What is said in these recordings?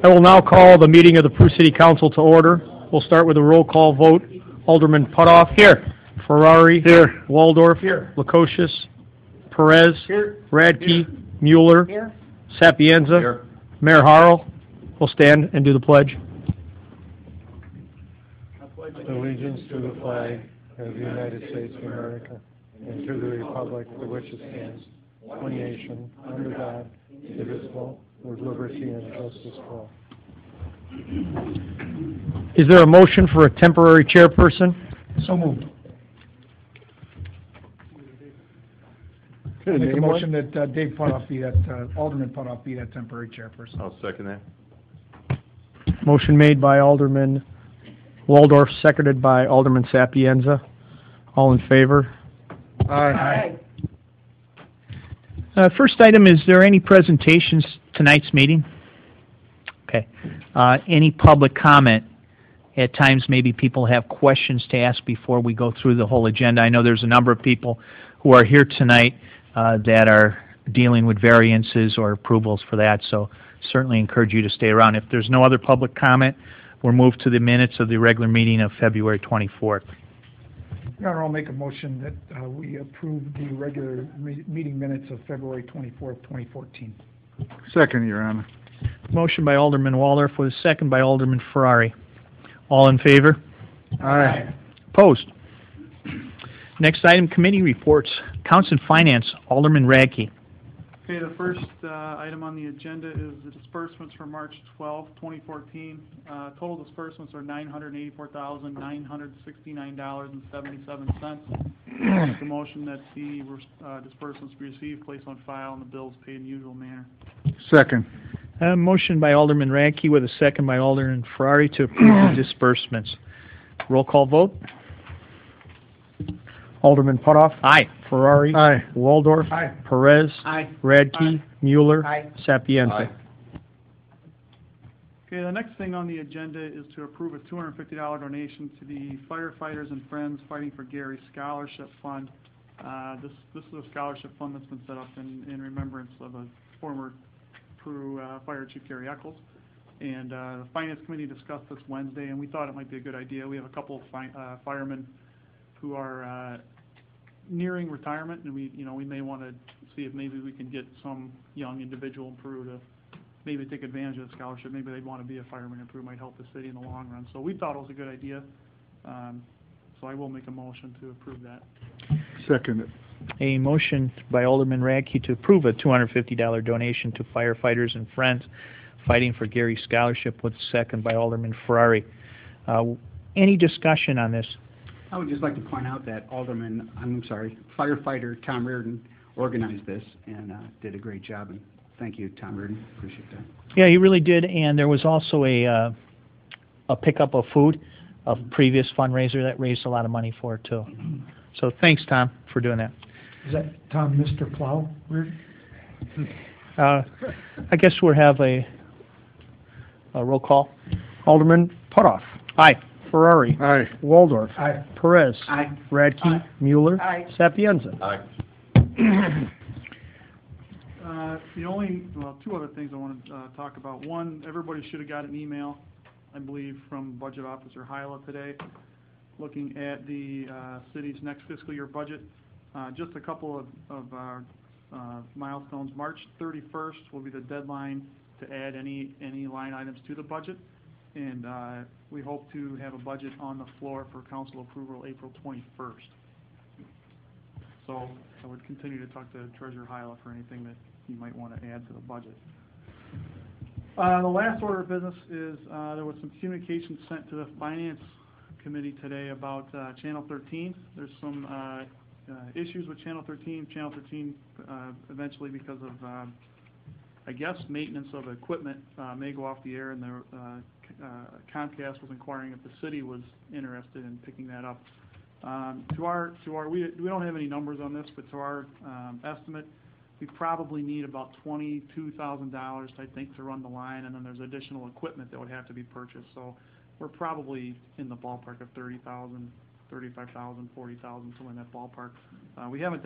I will now call the meeting of the Peru City Council to order. We'll start with a roll call vote. Alderman Putoff. Here. Ferrari. Here. Waldorf. Here. Lukosius. Perez. Here. Radke. Here. Mueller. Here. Sapienza. Here. Mayor Harrell will stand and do the pledge. I pledge allegiance to the flag of the United States of America and to the republic for which it stands, one nation, under God, indivisible, with liberty and justice for all. Is there a motion for a temporary chairperson? So moved. I make a motion that Dave Putoff be that, Alderman Putoff be that temporary chairperson. I'll second that. Motion made by Alderman Waldorf, seconded by Alderman Sapienza. All in favor? Aye. First item, is there any presentations tonight's meeting? Okay. Any public comment? At times maybe people have questions to ask before we go through the whole agenda. I know there's a number of people who are here tonight that are dealing with variances or approvals for that, so certainly encourage you to stay around. If there's no other public comment, we'll move to the minutes of the regular meeting of February 24th. Your Honor, I'll make a motion that we approve the regular meeting minutes of February 24th, 2014. Second, Your Honor. Motion by Alderman Waldorf with a second by Alderman Ferrari. All in favor? Aye. Opposed? Next item, committee reports. Council and Finance, Alderman Radke. Okay, the first item on the agenda is the disbursements for March 12, 2014. Total disbursements are $984,969.77. The motion that the disbursements be received, placed on file, and the bills paid in usual manner. Second. Motion by Alderman Radke with a second by Alderman Ferrari to approve the disbursements. Roll call vote. Alderman Putoff. Aye. Ferrari. Aye. Waldorf. Aye. Perez. Aye. Radke. Aye. Mueller. Aye. Sapienza. Aye. Okay, the next thing on the agenda is to approve a $250 donation to the Firefighters and Friends Fighting for Gary Scholarship Fund. This is a scholarship fund that's been set up in remembrance of a former Peru Fire Chief Gary Eccles. And the Finance Committee discussed this Wednesday, and we thought it might be a good idea. We have a couple of firemen who are nearing retirement, and we may want to see if maybe we can get some young individual in Peru to maybe take advantage of the scholarship. Maybe they'd want to be a fireman in Peru. Might help the city in the long run. So we thought it was a good idea. So I will make a motion to approve that. Second. A motion by Alderman Radke to approve a $250 donation to Firefighters and Friends Fighting for Gary Scholarship with a second by Alderman Ferrari. Any discussion on this? I would just like to point out that firefighter Tom Reardon organized this and did a great job, and thank you, Tom Reardon. Appreciate that. Yeah, he really did, and there was also a pickup of food, a previous fundraiser that raised a lot of money for it too. So thanks, Tom, for doing that. Is that Tom, Mr. Plow? I guess we'll have a roll call. Alderman Putoff. Aye. Ferrari. Aye. Waldorf. Aye. Perez. Aye. Radke. Aye. Mueller. Aye. Sapienza. Aye. Two other things I want to talk about. One, everybody should have got an email, I believe, from Budget Officer Hyla today, looking at the city's next fiscal year budget. Just a couple of milestones. March 31st will be the deadline to add any line items to the budget, and we hope to have a budget on the floor for council approval April 21st. So I would continue to talk to Treasurer Hyla for anything that you might want to add to the budget. The last order of business is there was some communication sent to the Finance Committee today about Channel 13. There's some issues with Channel 13. Channel 13 eventually, because of I guess maintenance of equipment, may go off the air, and Comcast was inquiring if the city was interested in picking that up. We don't have any numbers on this, but to our estimate, we probably need about $22,000, I think, to run the line, and then there's additional equipment that would have to be purchased. So we're probably in the ballpark of $30,000, $35,000, $40,000, somewhere in that ballpark. We haven't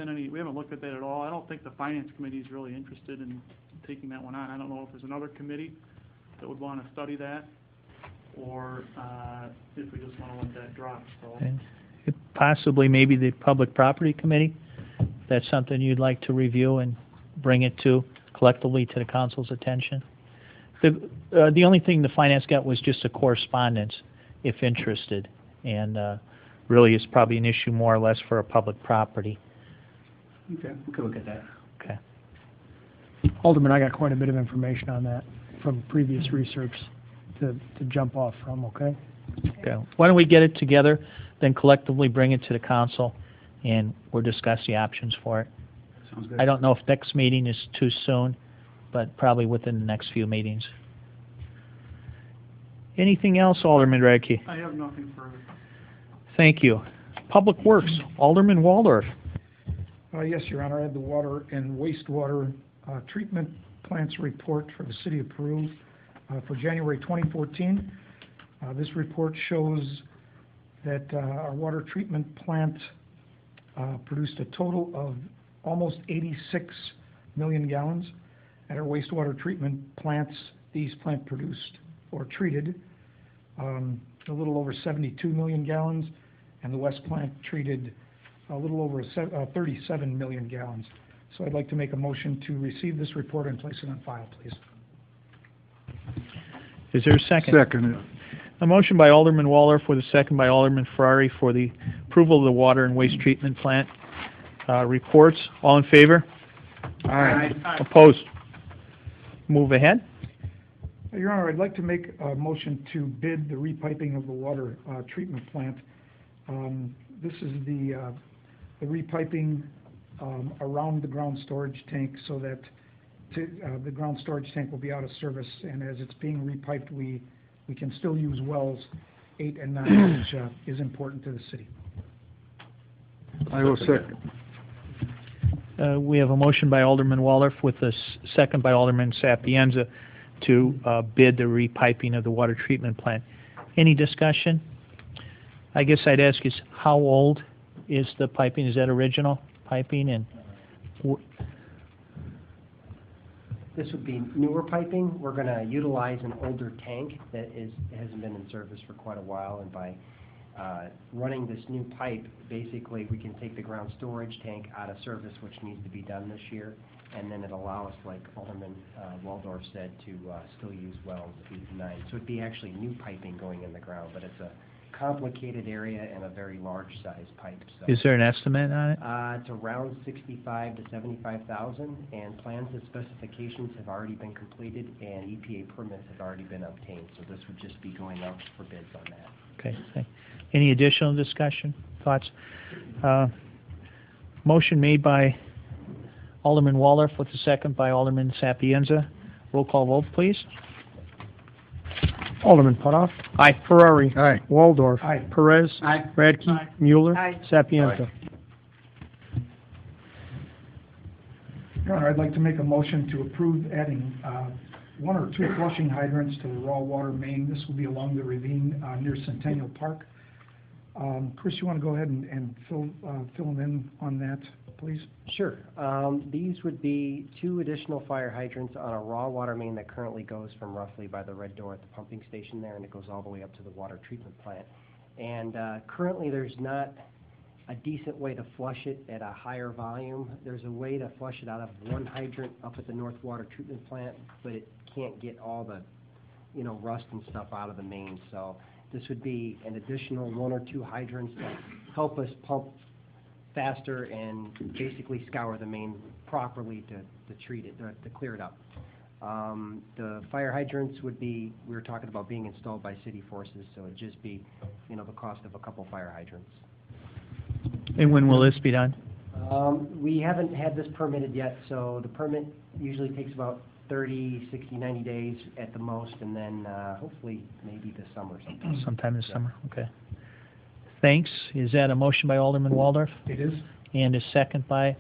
looked at that at all. I don't think the Finance Committee is really interested in taking that one on. I don't know if there's another committee that would want to study that, or if we just want to let that drop, so. And possibly maybe the Public Property Committee, if that's something you'd like to review and bring it to collectively to the council's attention. The only thing the finance got was just a correspondence, if interested, and really is probably an issue more or less for a public property. Okay, we could look at that. Okay. Alderman, I got quite a bit of information on that from previous research to jump off from, okay? Okay. Why don't we get it together, then collectively bring it to the council, and we'll discuss the options for it. Sounds good. I don't know if next meeting is too soon, but probably within the next few meetings. Anything else, Alderman Radke? I have nothing further. Thank you. Public Works, Alderman Waldorf. Yes, Your Honor, I have the water and wastewater treatment plants report for the City of Peru for January 2014. This report shows that our water treatment plant produced a total of almost 86 million gallons. At our wastewater treatment plants, these plants produced or treated a little over 72 million gallons, and the West plant treated a little over 37 million gallons. So I'd like to make a motion to receive this report and place it on file, please. Is there a second? Second. A motion by Alderman Waldorf with a second by Alderman Ferrari for the approval of the water and waste treatment plant reports. All in favor? Aye. Opposed? Move ahead. Your Honor, I'd like to make a motion to bid the repiping of the water treatment plant. This is the repiping around the ground storage tank so that the ground storage tank will be out of service, and as it's being repiped, we can still use wells 8 and 9, which is important to the city. I will second. We have a motion by Alderman Waldorf with a second by Alderman Sapienza to bid the repiping of the water treatment plant. Any discussion? I guess I'd ask is how old is the piping? Is that original piping? And this would be newer piping. We're going to utilize an older tank that hasn't been in service for quite a while, and by running this new pipe, basically we can take the ground storage tank out of service, which needs to be done this year, and then it allows, like Alderman Waldorf said, to still use wells 8 and 9. So it'd be actually new piping going in the ground, but it's a complicated area and a very large size pipe. So is there an estimate on it? it's around 65 to 75,000, and plans and specifications have already been completed, and EPA permits have already been obtained. So this would just be going out for bids on that. Okay. Any additional discussion, thoughts? Motion made by Alderman Waldorf with a second by Alderman Sapienza. Roll call vote, please. Alderman Putoff. Aye. Ferrari. Aye. Waldorf. Aye. Perez. Aye. Radke. Aye. Mueller. Aye. Sapienza. Your Honor, I'd like to make a motion to approve adding 1 or 2 flushing hydrants to the raw water main. This will be along the ravine near Centennial Park. Chris, you want to go ahead and fill them in on that, please? Sure. These would be 2 additional fire hydrants on a raw water main that currently goes from roughly by the red door at the pumping station there, and it goes all the way up to the water treatment plant. And currently there's not a decent way to flush it at a higher volume. There's a way to flush it out of one hydrant up at the North Water Treatment Plant, but it can't get all the, rust and stuff out of the main. So this would be an additional 1 or 2 hydrants that help us pump faster and basically scour the main properly to treat it, to clear it up. The fire hydrants would be, we were talking about being installed by city forces, so it'd just be, the cost of a couple fire hydrants. And when will this be done? We haven't had this permitted yet, so the permit usually takes about 30, 60, 90 days at the most, and then hopefully maybe this summer sometime. Sometime this summer, okay. Thanks. Is that a motion by Alderman Waldorf? It is. And a second by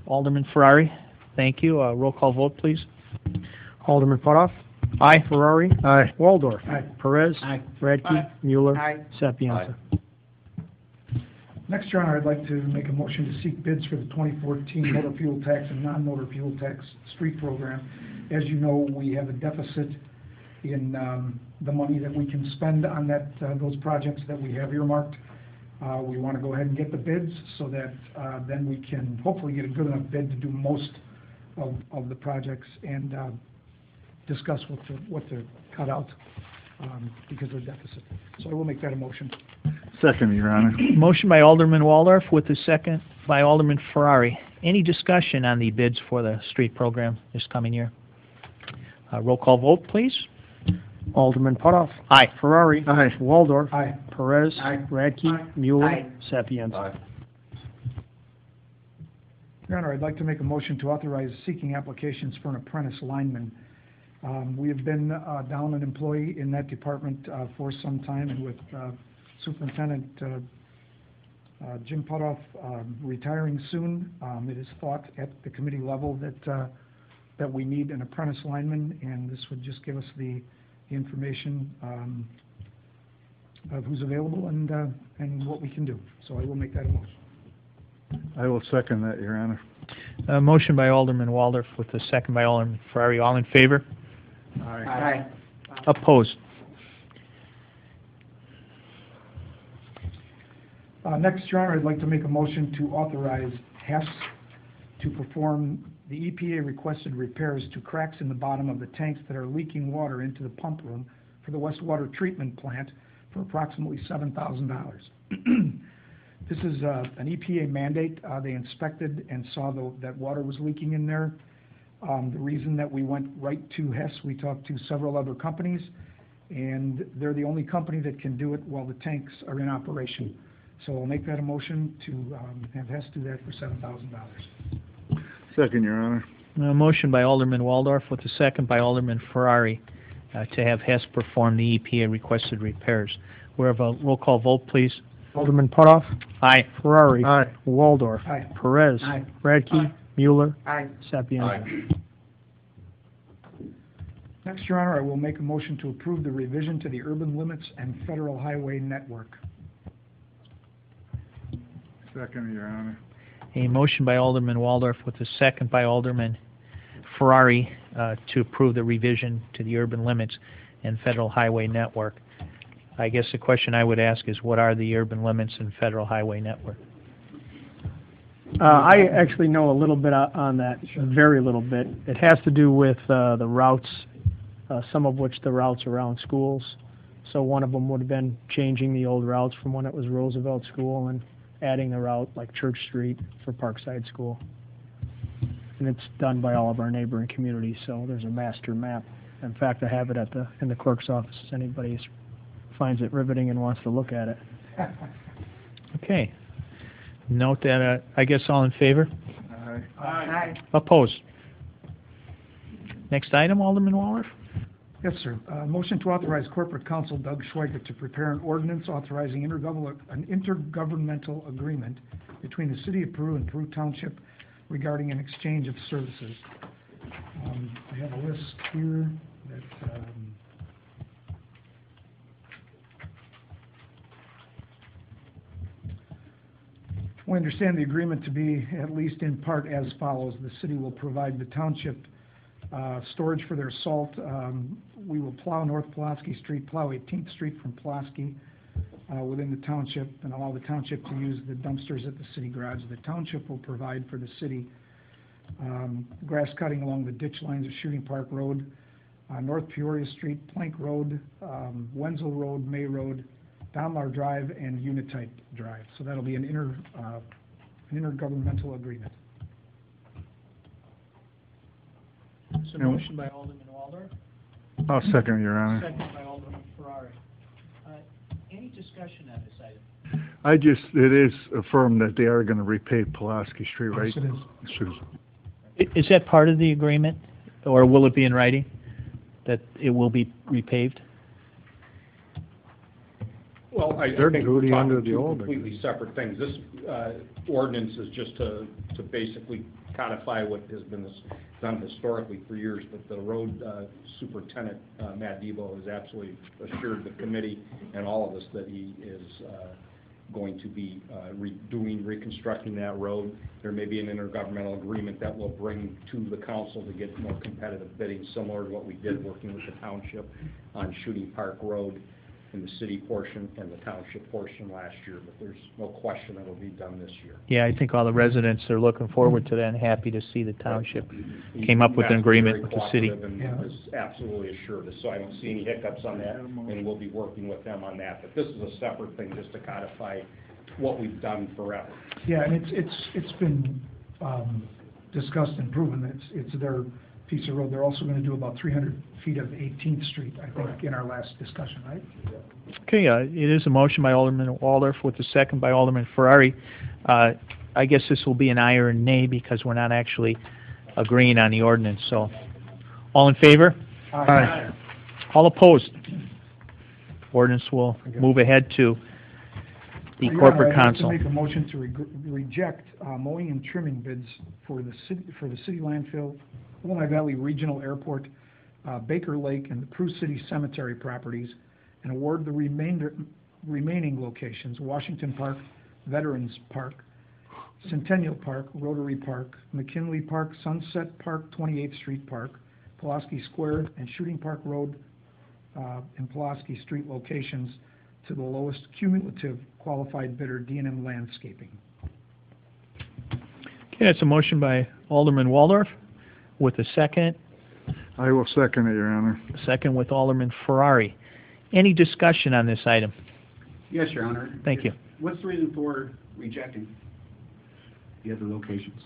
Alderman Ferrari? Thank you. Roll call vote, please. Alderman Putoff. Aye. Ferrari. Aye. Waldorf. Aye. Perez. Aye. Radke. Aye. Mueller. Aye. Sapienza. Next, Your Honor, I'd like to make a motion to seek bids for the 2014 motor fuel tax and non-motor fuel tax street program. As you know, we have a deficit in the money that we can spend on those projects that we have earmarked. We want to go ahead and get the bids so that then we can hopefully get a good enough bid to do most of the projects and discuss what to cut out because of the deficit. So I will make that a motion. Second, Your Honor. Motion by Alderman Waldorf with a second by Alderman Ferrari. Any discussion on the bids for the street program this coming year? Roll call vote, please. Alderman Putoff. Aye. Ferrari. Aye. Waldorf. Aye. Perez. Aye. Radke. Mueller. Aye. Sapienza. Your Honor, I'd like to make a motion to authorize seeking applications for an apprentice lineman. We have been down an employee in that department for some time, and with Superintendent Jim Putoff retiring soon, it is thought at the committee level that we need an apprentice lineman, and this would just give us the information of who's available and what we can do. So I will make that a motion. I will second that, Your Honor. Motion by Alderman Waldorf with a second by Alderman Ferrari. All in favor? Aye. Opposed? Next, Your Honor, I'd like to make a motion to authorize Hess to perform the EPA requested repairs to cracks in the bottom of the tanks that are leaking water into the pump room for the West Water Treatment Plant for approximately $7,000. This is an EPA mandate. They inspected and saw that water was leaking in there. The reason that we went right to Hess, we talked to several other companies, and they're the only company that can do it while the tanks are in operation. So I'll make that a motion to have Hess do that for $7,000. Second, Your Honor. Motion by Alderman Waldorf with a second by Alderman Ferrari to have Hess perform the EPA requested repairs. We have a roll call vote, please. Alderman Putoff. Aye. Ferrari. Aye. Waldorf. Aye. Perez. Aye. Radke. Mueller. Aye. Sapienza. Next, Your Honor, I will make a motion to approve the revision to the urban limits and federal highway network. Second, Your Honor. A motion by Alderman Waldorf with a second by Alderman Ferrari to approve the revision to the urban limits and federal highway network. I guess the question I would ask is, what are the urban limits and federal highway network? I actually know a little bit on that, very little bit. It has to do with the routes, some of which the routes around schools. So one of them would have been changing the old routes from when it was Roosevelt School and adding a route like Church Street for Parkside School. And it's done by all of our neighboring communities, so there's a master map. In fact, I have it in the clerk's office if anybody finds it riveting and wants to look at it. Okay. Note that, I guess all in favor? Aye. Aye. Opposed? Next item, Alderman Waldorf. Yes, sir. Motion to authorize Corporate Counsel Doug Schweiger to prepare an ordinance authorizing an intergovernmental agreement between the City of Peru and Peru Township regarding an exchange of services. I have a list here that we understand the agreement to be, at least in part, as follows. The city will provide the township storage for their salt. We will plow North Pulaski Street, plow 18th Street from Pulaski within the township, and allow the township to use the dumpsters at the city garage. The township will provide for the city grass cutting along the ditch lines of Shooting Park Road, North Peoria Street, Plank Road, Wenzel Road, May Road, Donlar Drive, and Unitite Drive. So that'll be an intergovernmental agreement. So motion by Alderman Waldorf, I'll second, Your Honor. second by Alderman Ferrari. Any discussion on this item? It is affirmed that they are going to repave Pulaski Street, right? Yes, it is. Is that part of the agreement, or will it be in writing, that it will be repaved? Well, I Their think duty we're under talking the two old completely separate things. This ordinance is just to basically codify what has been done historically for years, but the road superintendent, Matt Debo, has absolutely assured the committee and all of us that he is going to be reconstructing that road. There may be an intergovernmental agreement that we'll bring to the council to get more competitive bidding, similar to what we did working with the township on Shooting Park Road in the city portion and the township portion last year, but there's no question that will be done this year. Yeah, I think all the residents are looking forward to that and happy to see the township came up with an agreement with the city. And has absolutely assured us, so I don't see any hiccups on that, and we'll be working with them on that. But this is a separate thing, just to codify what we've done forever. Yeah, and it's been discussed and proven that it's their piece of road. They're also going to do about 300 feet of 18th Street, I think, in our last discussion, right? Okay, it is a motion by Alderman Waldorf with a second by Alderman Ferrari. I guess this will be an aye or a nay because we're not actually agreeing on the ordinance. So, all in favor? Aye. All opposed? Ordinance will move ahead to the Your corporate Honor, I'd like to council. make a motion to reject mowing and trimming bids for the city landfill, Illinois Valley Regional Airport, Baker Lake, and the Prue City Cemetery properties, and award the remaining locations: Washington Park, Veterans Park, Centennial Park, Rotary Park, McKinley Park, Sunset Park, 28th Street Park, Pulaski Square, and Shooting Park Road and Pulaski Street locations to the lowest cumulative qualified bidder, D&M Landscaping. Okay, that's a motion by Alderman Waldorf with a second. I will second it, Your Honor. Second with Alderman Ferrari. Any discussion on this item? Yes, Your Honor. Thank you. What's the reason for rejecting the other locations?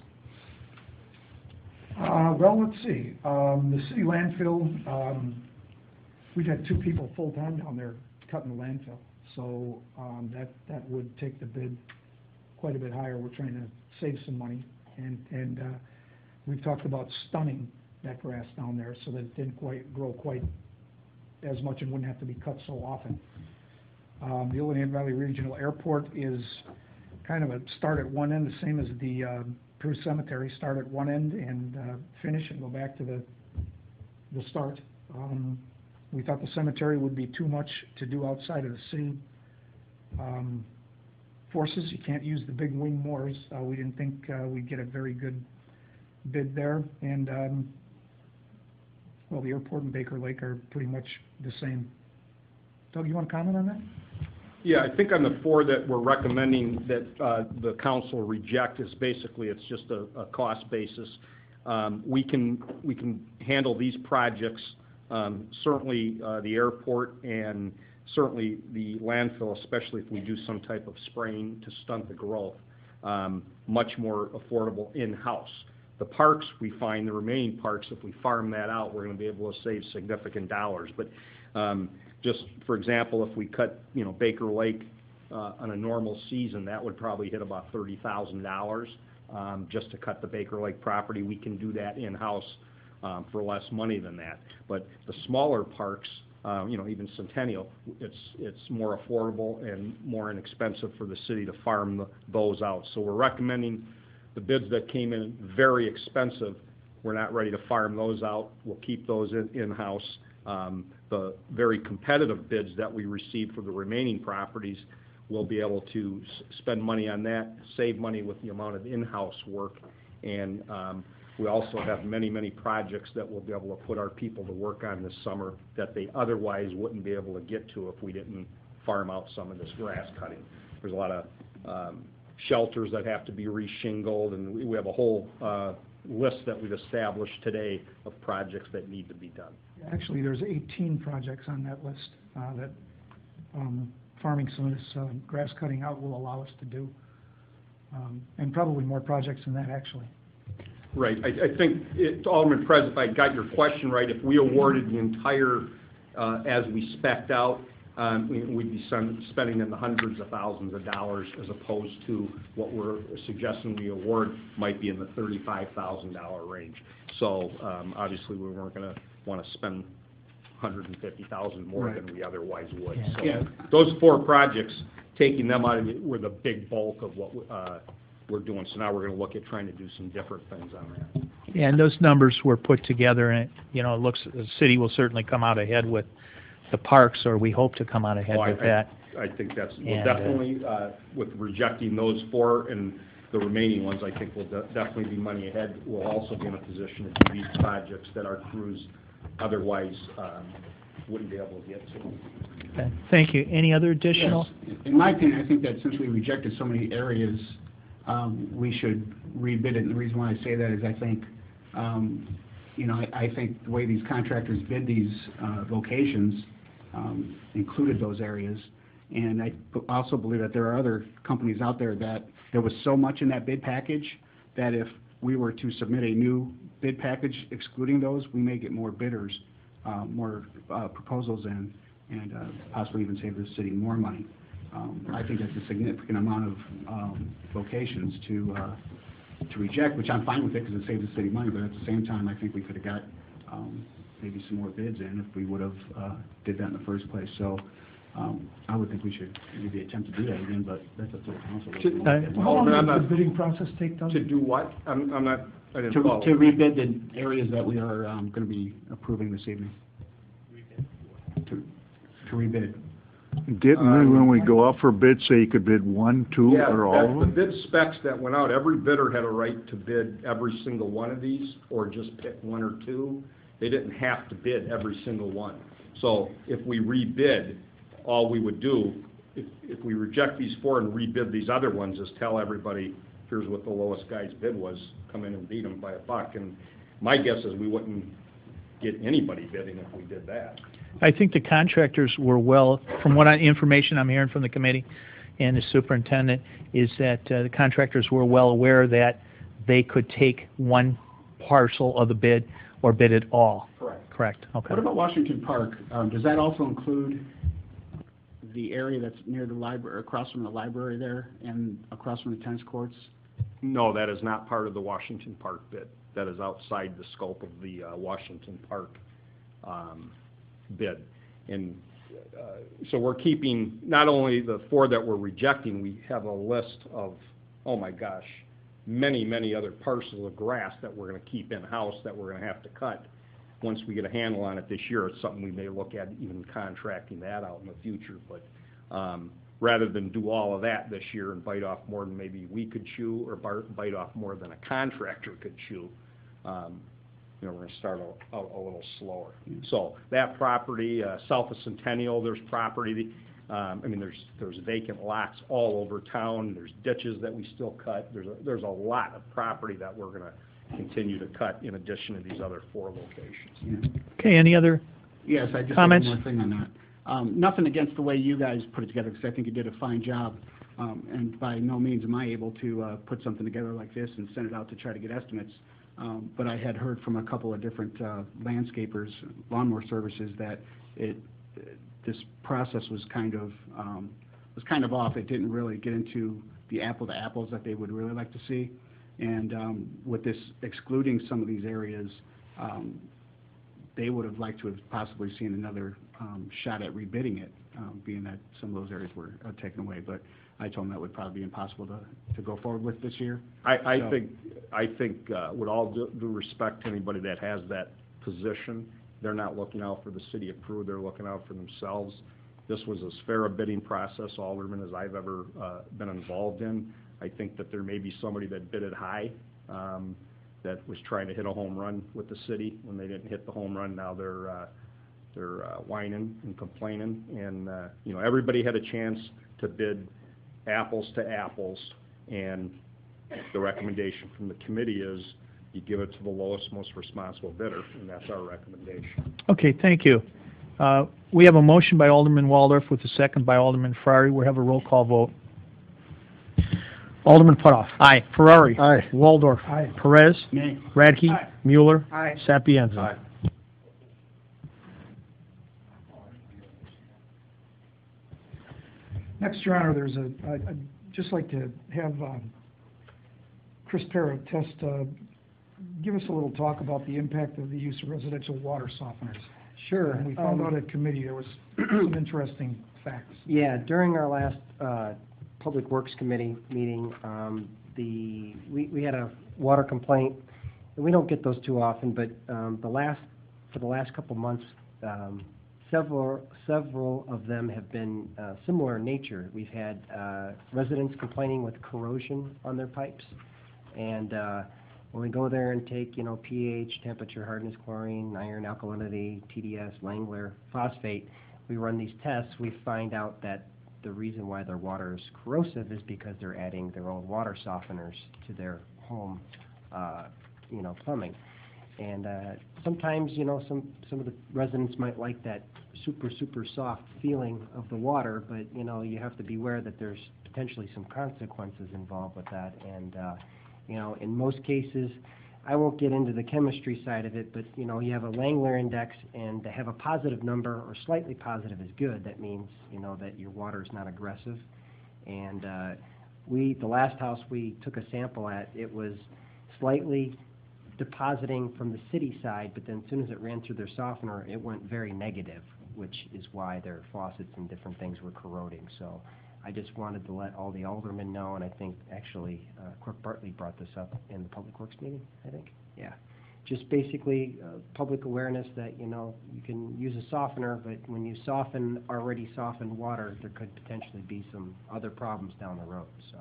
Well, let's see. The city landfill, we've had 2 people full-time down there cutting the landfill. So that would take the bid quite a bit higher. We're trying to save some money. And we've talked about stunning that grass down there so that it didn't grow quite as much and wouldn't have to be cut so often. The Illinois Valley Regional Airport is kind of a start at one end, the same as the Prue Cemetery, start at one end and finish and go back to the start. We thought the cemetery would be too much to do outside of the city forces. You can't use the big wing mowers. We didn't think we'd get a very good bid there. And, well, the airport and Baker Lake are pretty much the same. Doug, you want to comment on that? Yeah, I think on the 4 that we're recommending that the council reject is basically, it's just a cost basis. We can handle these projects, certainly the airport and certainly the landfill, especially if we do some type of spraying to stunt the growth, much more affordable in-house. The parks, we find the remaining parks, if we farm that out, we're going to be able to save significant dollars. But just for example, if we cut, Baker Lake on a normal season, that would probably hit about $30,000 just to cut the Baker Lake property. We can do that in-house for less money than that. But the smaller parks, even Centennial, it's more affordable and more inexpensive for the city to farm those out. So we're recommending the bids that came in very expensive. We're not ready to farm those out. We'll keep those in-house. The very competitive bids that we received for the remaining properties, we'll be able to spend money on that, save money with the amount of in-house work, and we also have many, many projects that we'll be able to put our people to work on this summer that they otherwise wouldn't be able to get to if we didn't farm out some of this grass cutting. There's a lot of shelters that have to be reshingled, and we have a whole list that we've established today of projects that need to be done. Actually, there's 18 projects on that list that farming some of this grass cutting out will allow us to do, and probably more projects than that, actually. Right. I think, Alderman Perez, if I got your question right, if we awarded the entire, as we spec'd out, we'd be spending in the hundreds of thousands of dollars as opposed to what we're suggesting we award might be in the $35,000 range. So obviously we weren't going to want to spend $150,000 more than we otherwise would. Yeah. So those 4 projects, taking them out of it, were the big bulk of what we're doing. So now we're going to look at trying to do some different things on that. Yeah, and those numbers were put together, and it looks the city will certainly come out ahead with the parks, or we hope to come out ahead with that. I think that's, we'll And, definitely, with rejecting those 4 and the remaining ones, I think we'll definitely be money ahead. We'll also be in a position to do these projects that our crews otherwise wouldn't be able to get to. Okay, thank you. Any other additional? Yes. In my opinion, I think that since we rejected so many areas, we should rebid it. And the reason why I say that is I think, I think the way these contractors bid these locations included those areas. And I also believe that there are other companies out there that there was so much in that bid package that if we were to submit a new bid package excluding those, we may get more bidders, more proposals in, and possibly even save the city more money. I think that's a significant amount of locations to reject, which I'm fine with it because it saves the city money, but at the same time, I think we could have got maybe some more bids in if we would have did that in the first place. So I would think we should maybe attempt to do that again, but that's up to the council. How long does the bidding process take, Doug? To do what? I didn't To follow. rebid the areas that we are going to be approving this evening. To rebid. Didn't we, when we go out for bid, say you could bid 1, 2, Yeah, or all of the them? bid specs that went out, every bidder had a right to bid every single one of these, or just pick 1 or 2. They didn't have to bid every single one. So if we rebid, all we would do, if we reject these 4 and rebid these other ones, is tell everybody, here's what the lowest guy's bid was, come in and beat them by $1. And my guess is we wouldn't get anybody bidding if we did that. I think the contractors were from what information I'm hearing from the committee and the superintendent, is that the contractors were well aware that they could take one parcel of the bid or bid it all. Correct. Okay. What about Washington Park? Does that also include the area that's near the library, across from the library there, and across from the tennis courts? No, that is not part of the Washington Park bid. That is outside the scope of the Washington Park bid. And so we're keeping not only the 4 that we're rejecting, we have a list of, oh my gosh, many, many other parcels of grass that we're going to keep in-house that we're going to have to cut. Once we get a handle on it this year, it's something we may look at even contracting that out in the future. But rather than do all of that this year and bite off more than maybe we could chew, or bite off more than a contractor could chew, we're going to start out a little slower. So that property, south of Centennial, there's property. There's vacant lots all over town. There's ditches that we still cut. There's a lot of property that we're going to continue to cut in addition to these other 4 locations. Yeah. Okay, any other Yes, I just comments? have one more thing on that. Nothing against the way you guys put it together, because I think you did a fine job. And by no means am I able to put something together like this and send it out to try to get estimates. But I had heard from a couple of different landscapers, lawnmower services, that this process was kind of off. It didn't really get into the apple to apples that they would really like to see. And with this excluding some of these areas, they would have liked to have possibly seen another shot at rebidding it, being that some of those areas were taken away. But I told them that would probably be impossible to go forward with this year. I think with all due respect to anybody that has that position, they're not looking out for the city of Peru, they're looking out for themselves. This was as fair a bidding process, Alderman, as I've ever been involved in. I think that there may be somebody that bid it high, that was trying to hit a home run with the city. When they didn't hit the home run, now they're whining and complaining. And everybody had a chance to bid apples to apples, and the recommendation from the committee is you give it to the lowest, most responsible bidder, and that's our recommendation. Okay, thank you. We have a motion by Alderman Waldorf with a second by Alderman Ferrari. We have a roll call vote. Alderman Putoff. Aye. Ferrari. Aye. Waldorf. Aye. Perez. Nay. Radke. Aye. Mueller. Aye. Sapienza. Next, Your Honor, I'd just like to have Chris Parra give us a little talk about the impact of the use of residential water softeners. Sure. And we found out at committee there was some interesting facts. Yeah, during our last Public Works Committee meeting, we had a water complaint, and we don't get those too often, but for the last couple months, Several of them have been similar in nature. We've had residents complaining with corrosion on their pipes, and when we go there and take, pH, temperature, hardness, chlorine, iron, alkalinity, TDS, Langler, phosphate, we run these tests, we find out that the reason why their water is corrosive is because they're adding their own water softeners to their home, plumbing. And sometimes, some of the residents might like that super soft feeling of the water, but, you have to be aware that there's potentially some consequences involved with that. And, in most cases, I won't get into the chemistry side of it, but, you have a Langler index, and to have a positive number or slightly positive is good. That means, that your water is not aggressive. And the last house we took a sample at, it was slightly depositing from the city side, but then as soon as it ran through their softener, it went very negative, which is why their faucets and different things were corroding. So I just wanted to let all the aldermen know, and I think actually Clerk Bartley brought this up in the Public Works meeting, I think. Yeah. Just basically public awareness that, you can use a softener, but when you soften already softened water, there could potentially be some other problems down the road. So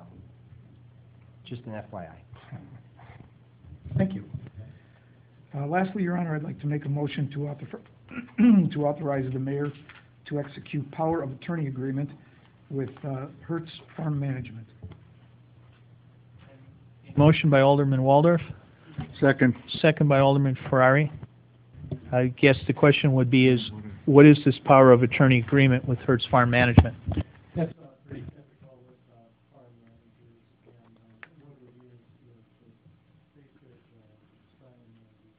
just an FYI. Thank you. Lastly, Your Honor, I'd like to make a motion to authorize the mayor to execute power of attorney agreement with Hertz Farm Management. Motion by Alderman Waldorf, Second. second by Alderman Ferrari. I guess the question would be is, what is this power of attorney agreement with Hertz Farm Management? That's pretty typical with farm managers, and what it is they could sign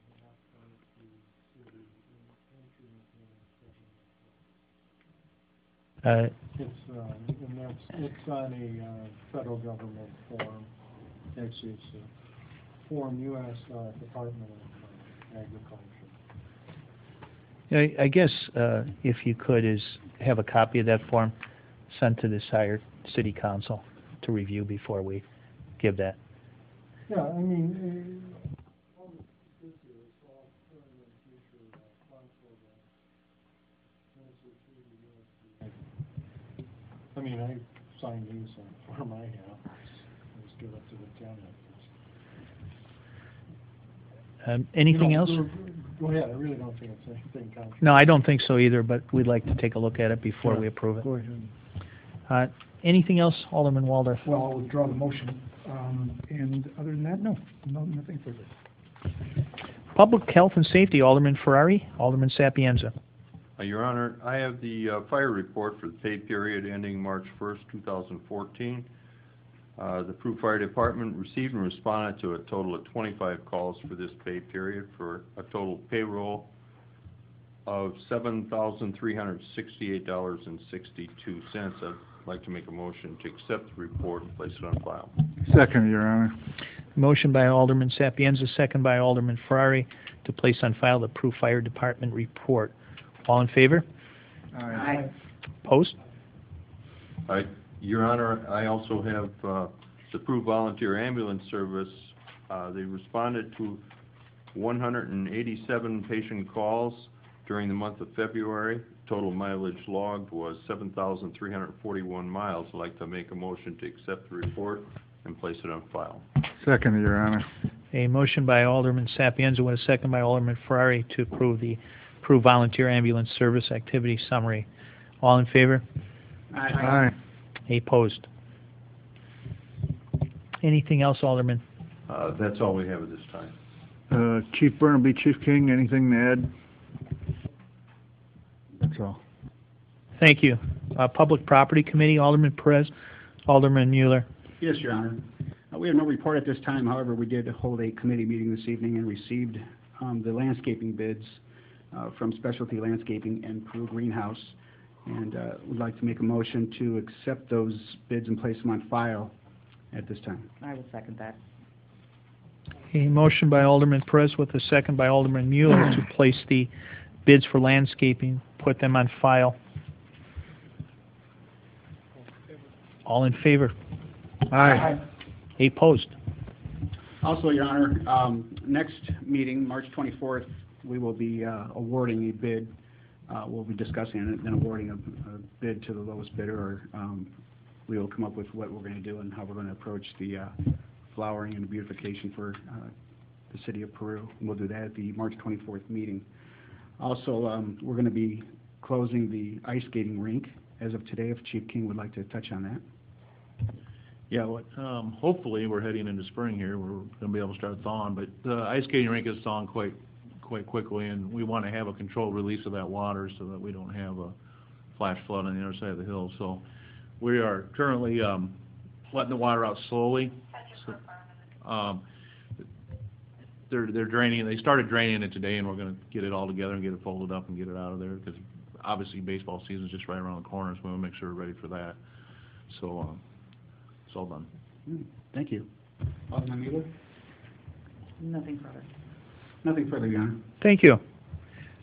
behalf of the city in entering into it's on a federal government form. It's a form U.S. Department of Agriculture. I guess if you could is have a copy of that form sent to the desired city council to review before we give that. Yeah, I mean, all this is all current and future council I mean, I signed these on form I have. Just give it to the tenant. Anything else? Go ahead, I really don't think it's anything contrary. No, I don't think so either, but we'd like to take a look at it before we approve it. Go ahead. Anything else, Alderman Waldorf? Well, I'll withdraw the motion. And other than that, nothing further. Public Health and Safety, Alderman Ferrari, Alderman Sapienza. Your Honor, I have the fire report for the pay period ending March 1st, 2014. The Prue Fire Department received and responded to a total of 25 calls for this pay period for a total payroll of $7,368.62. I'd like to make a motion to accept the report and place it on file. Second, Your Honor. Motion by Alderman Sapienza, second by Alderman Ferrari to place on file the Prue Fire Department report. All in favor? Aye. Opposed? Your Honor, I also have the Prue Volunteer Ambulance Service. They responded to 187 patient calls during the month of February. Total mileage logged was 7,341 miles. I'd like to make a motion to accept the report and place it on file. Second, Your Honor. A motion by Alderman Sapienza with a second by Alderman Ferrari to approve the Prue Volunteer Ambulance Service Activity Summary. All in favor? Aye. Opposed? Anything else, Alderman? That's all we have at this time. Chief Burnaby, Chief King, anything to add? That's all. Thank you. Public Property Committee, Alderman Perez, Alderman Mueller. Yes, Your Honor. We have no report at this time. However, we did hold a committee meeting this evening and received the landscaping bids from Specialty Landscaping and Prue Greenhouse. And would like to make a motion to accept those bids and place them on file at this time. I will second that. A motion by Alderman Perez with a second by Alderman Mueller to place the bids for landscaping, put them on file. All in favor? Aye. Opposed? Also, Your Honor, next meeting, March 24th, we will be awarding a bid we'll be discussing it, then awarding a bid to the lowest bidder, or we will come up with what we're going to do and how we're going to approach the flowering and beautification for the city of Peru. And we'll do that at the March 24th meeting. Also, we're going to be closing the ice skating rink as of today, if Chief King would like to touch on that. Yeah, hopefully, we're heading into spring here, we're going to be able to start thawing, but the ice skating rink is thawing quite quickly, and we want to have a controlled release of that water so that we don't have a flash flood on the other side of the hill. So we are currently letting the water out slowly. So, they're draining. They started draining it today, and we're going to get it all together and get it folded up and get it out of there, because obviously baseball season is just right around the corner, so we want to make sure we're ready for that. So it's all done. Thank you. Alderman Mueller? Nothing further. Nothing further, Your Honor. Thank you.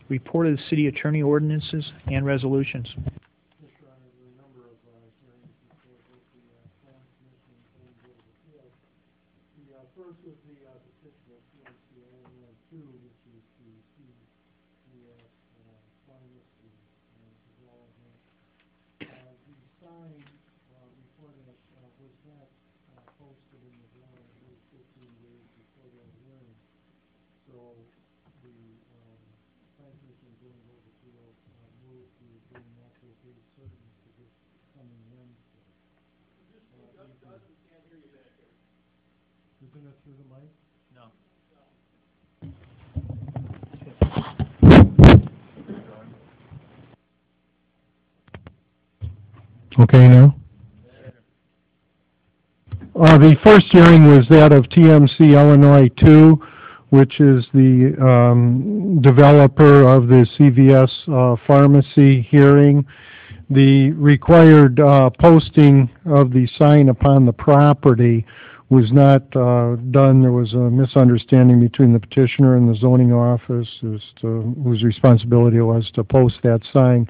Report of the city attorney ordinances and resolutions. First was the petition of CMC Two, which is the CVS pharmacy development. The sign before that was not posted in the ground at least 15 days before that hearing. So the planning commission is going over to move to bring that to a date certain for this coming Wednesday. Isn't it through the mic? No. Okay, now? The first hearing was that of TMC Illinois 2, which is the developer of the CVS pharmacy hearing. The required posting of the sign upon the property was not done. There was a misunderstanding between the petitioner and the zoning office as to whose responsibility it was to post that sign.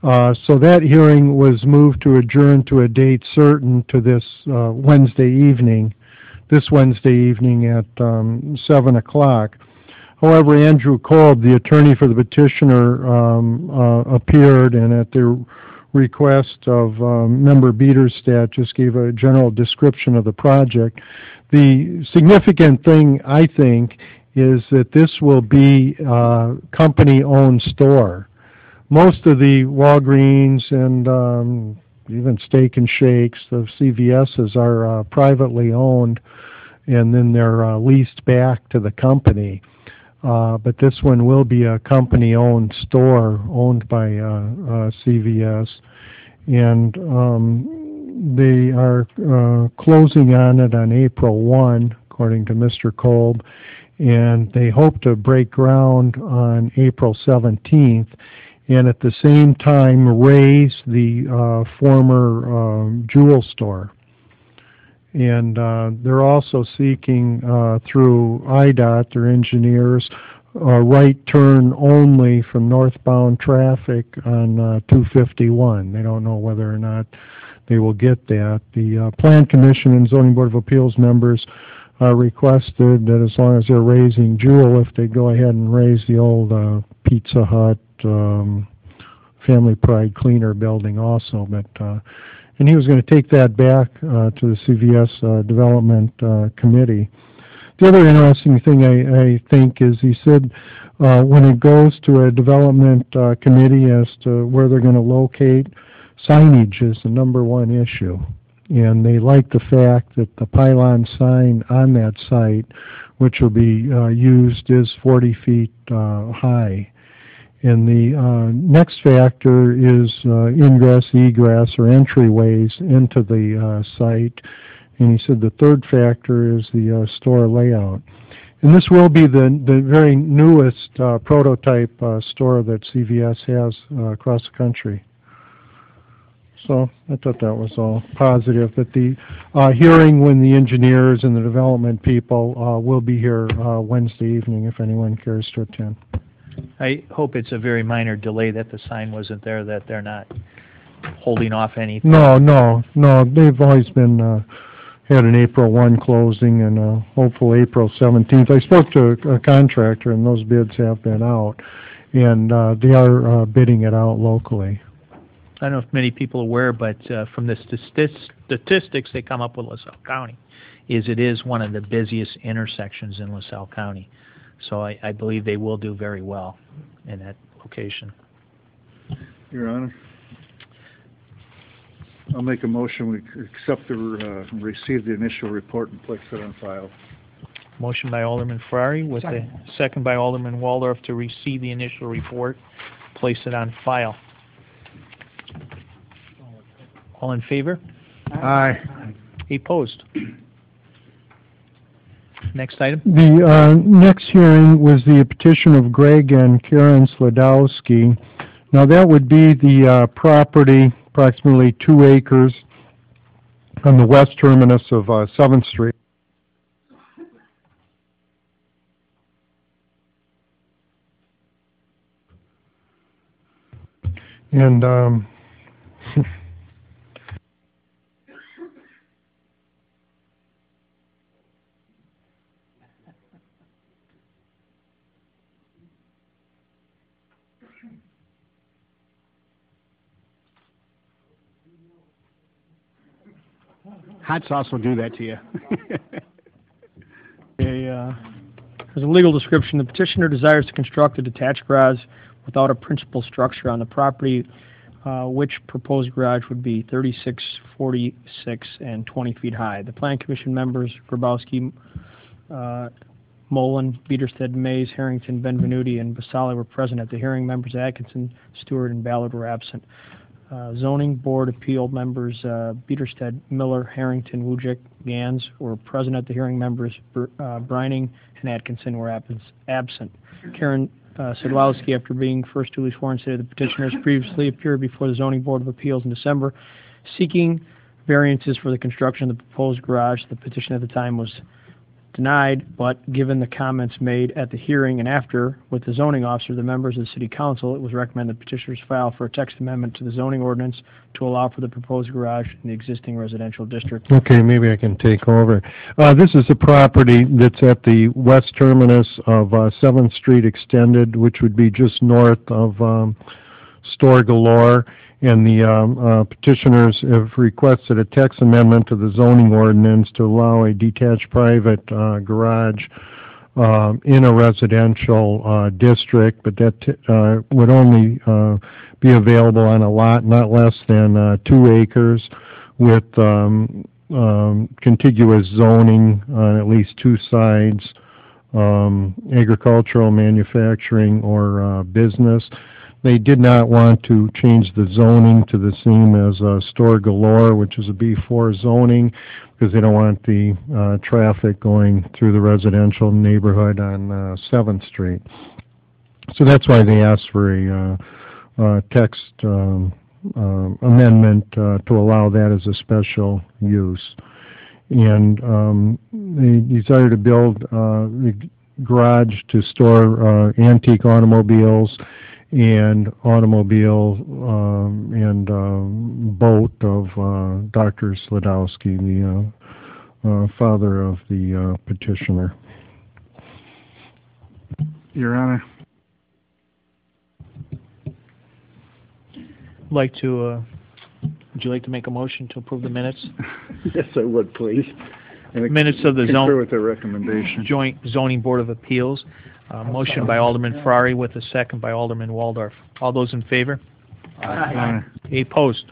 So that hearing was moved to adjourn to a date certain to this Wednesday evening at 7 o'clock. However, Andrew Kolb, the attorney for the petitioner, appeared, and at the request of Member Biederstadt just gave a general description of the project. The significant thing, I think, is that this will be a company-owned store. Most of the Walgreens and even Steak and Shakes, the CVS's, are privately owned, and then they're leased back to the company. But this one will be a company-owned store owned by CVS, and they are closing on it on April 1, according to Mr. Kolb, and they hope to break ground on April 17th, and at the same time raise the former Jewel store. And they're also seeking through IDOT, their engineers, right turn only from northbound traffic on 251. They don't know whether or not they will get that. The Plan Commission and Zoning Board of Appeals members requested that as long as they're raising Jewel, if they go ahead and raise the old Pizza Hut Family Pride Cleaner building also. But and he was going to take that back to the CVS Development Committee. The other interesting thing I think is he said when it goes to a development committee as to where they're going to locate, signage is the #1 issue. And they like the fact that the pylon sign on that site, which will be used, is 40 feet high. And the next factor is ingress, egress, or entryways into the site. And he said the third factor is the store layout. And this will be the very newest prototype store that CVS has across the country. So I thought that was all positive. But the hearing when the engineers and the development people will be here Wednesday evening if anyone cares to attend. I hope it's a very minor delay that the sign wasn't there, that they're not holding off anything. No. They've always been had an April 1 closing and a hopeful April 17th. I spoke to a contractor, and those bids have been out. and they are bidding it out locally. I don't know if many people are aware, but from the statistics they come up with LaSalle County, it is one of the busiest intersections in LaSalle County. So I believe they will do very well in that location. Your Honor, I'll make a motion, we accept the, receive the initial report and place it on file. Motion by Alderman Ferrari with a second by Alderman Waldorf to receive the initial report, place it on file. All in favor? Aye. Opposed? Next item. The next hearing was the petition of Greg and Karen Sladowski. Now that would be the property, approximately 2 acres on the west terminus of 7th Street. And Hot sauce will do that to you. As a legal description, the petitioner desires to construct a detached garage without a principal structure on the property, which proposed garage would be 36, 46, and 20 feet high. The Plan Commission members, Grabowski, Mullen, Peterstead, Mays, Harrington, Benvenuti, and Basali were present at the hearing. Members Atkinson, Stewart, and Ballard were absent. Zoning Board Appeal members Peterstead, Miller, Harrington, Wujek, Gans were present at the hearing. Members Brining and Atkinson were absent. Karen Sedlowski, after being first duly sworn, stated the petitioners previously appeared before the Zoning Board of Appeals in December seeking variances for the construction of the proposed garage. The petition at the time was denied, but given the comments made at the hearing and after with the zoning officer, the members of the City Council, it was recommended the petitioners file for a text amendment to the zoning ordinance to allow for the proposed garage in the existing residential district. okay, maybe I can take over. This is a property that's at the west terminus of 7th Street Extended, which would be just north of Store Galore. And the petitioners have requested a text amendment to the zoning ordinance to allow a detached private garage in a residential district, but that would only be available on a lot not less than 2 acres with contiguous zoning on at least 2 sides, agricultural, manufacturing, or business. They did not want to change the zoning to the same as Store Galore, which is a B4 zoning, because they don't want the traffic going through the residential neighborhood on 7th Street. So that's why they asked for a text amendment to allow that as a special use. And they desire to build the garage to store antique automobiles and automobile and boat of Dr. Sladowski, the father of the petitioner. Your Honor. Would you like to make a motion to approve the minutes? Yes, I would, please. And Minutes of the concur with the recommendation. Joint Zoning Board of Appeals. Motion by Alderman Ferrari with a second by Alderman Waldorf. All those in favor? Aye. Opposed?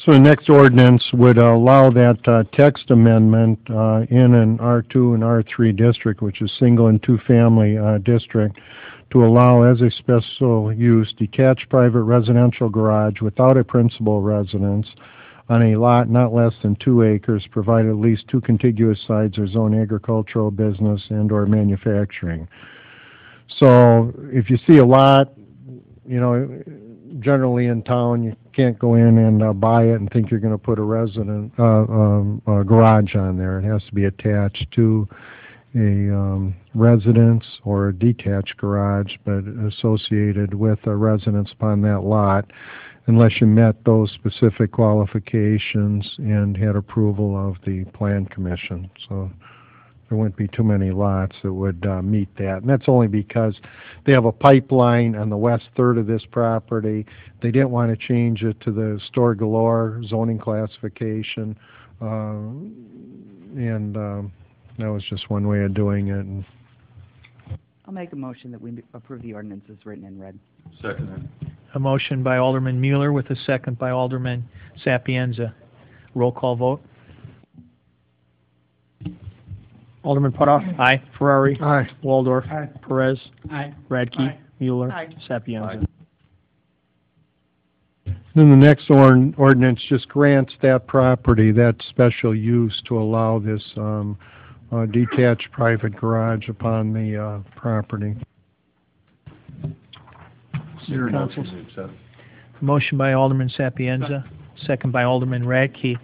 So the next ordinance would allow that text amendment in an R2 and R3 district, which is single and two-family district, to allow as a special use detached private residential garage without a principal residence on a lot not less than 2 acres, provided at least 2 contiguous sides are zoned agricultural, business, and or manufacturing. So if you see a lot, you know, generally in town, you can't go in and buy it and think you're going to put a garage on there. It has to be attached to a residence or a detached garage, but associated with a residence upon that lot, unless you met those specific qualifications and had approval of the Plan Commission. So there wouldn't be too many lots that would meet that. And that's only because they have a pipeline on the west third of this property. They didn't want to change it to the Store Galore zoning classification. And that was just one way of doing it. And I'll make a motion that we approve the ordinance as written and read. Second. A motion by Alderman Mueller with a second by Alderman Sapienza. Roll call vote. Alderman Putoff. Aye. Ferrari. Aye. Waldorf. Aye. Perez. Aye. Radke. Aye. Mueller. Aye. Sapienza. Then the next ordinance just grants that property that special use to allow this detached private garage upon the property. Your Council. motion to accept. Motion by Alderman Sapienza, second by Alderman Radke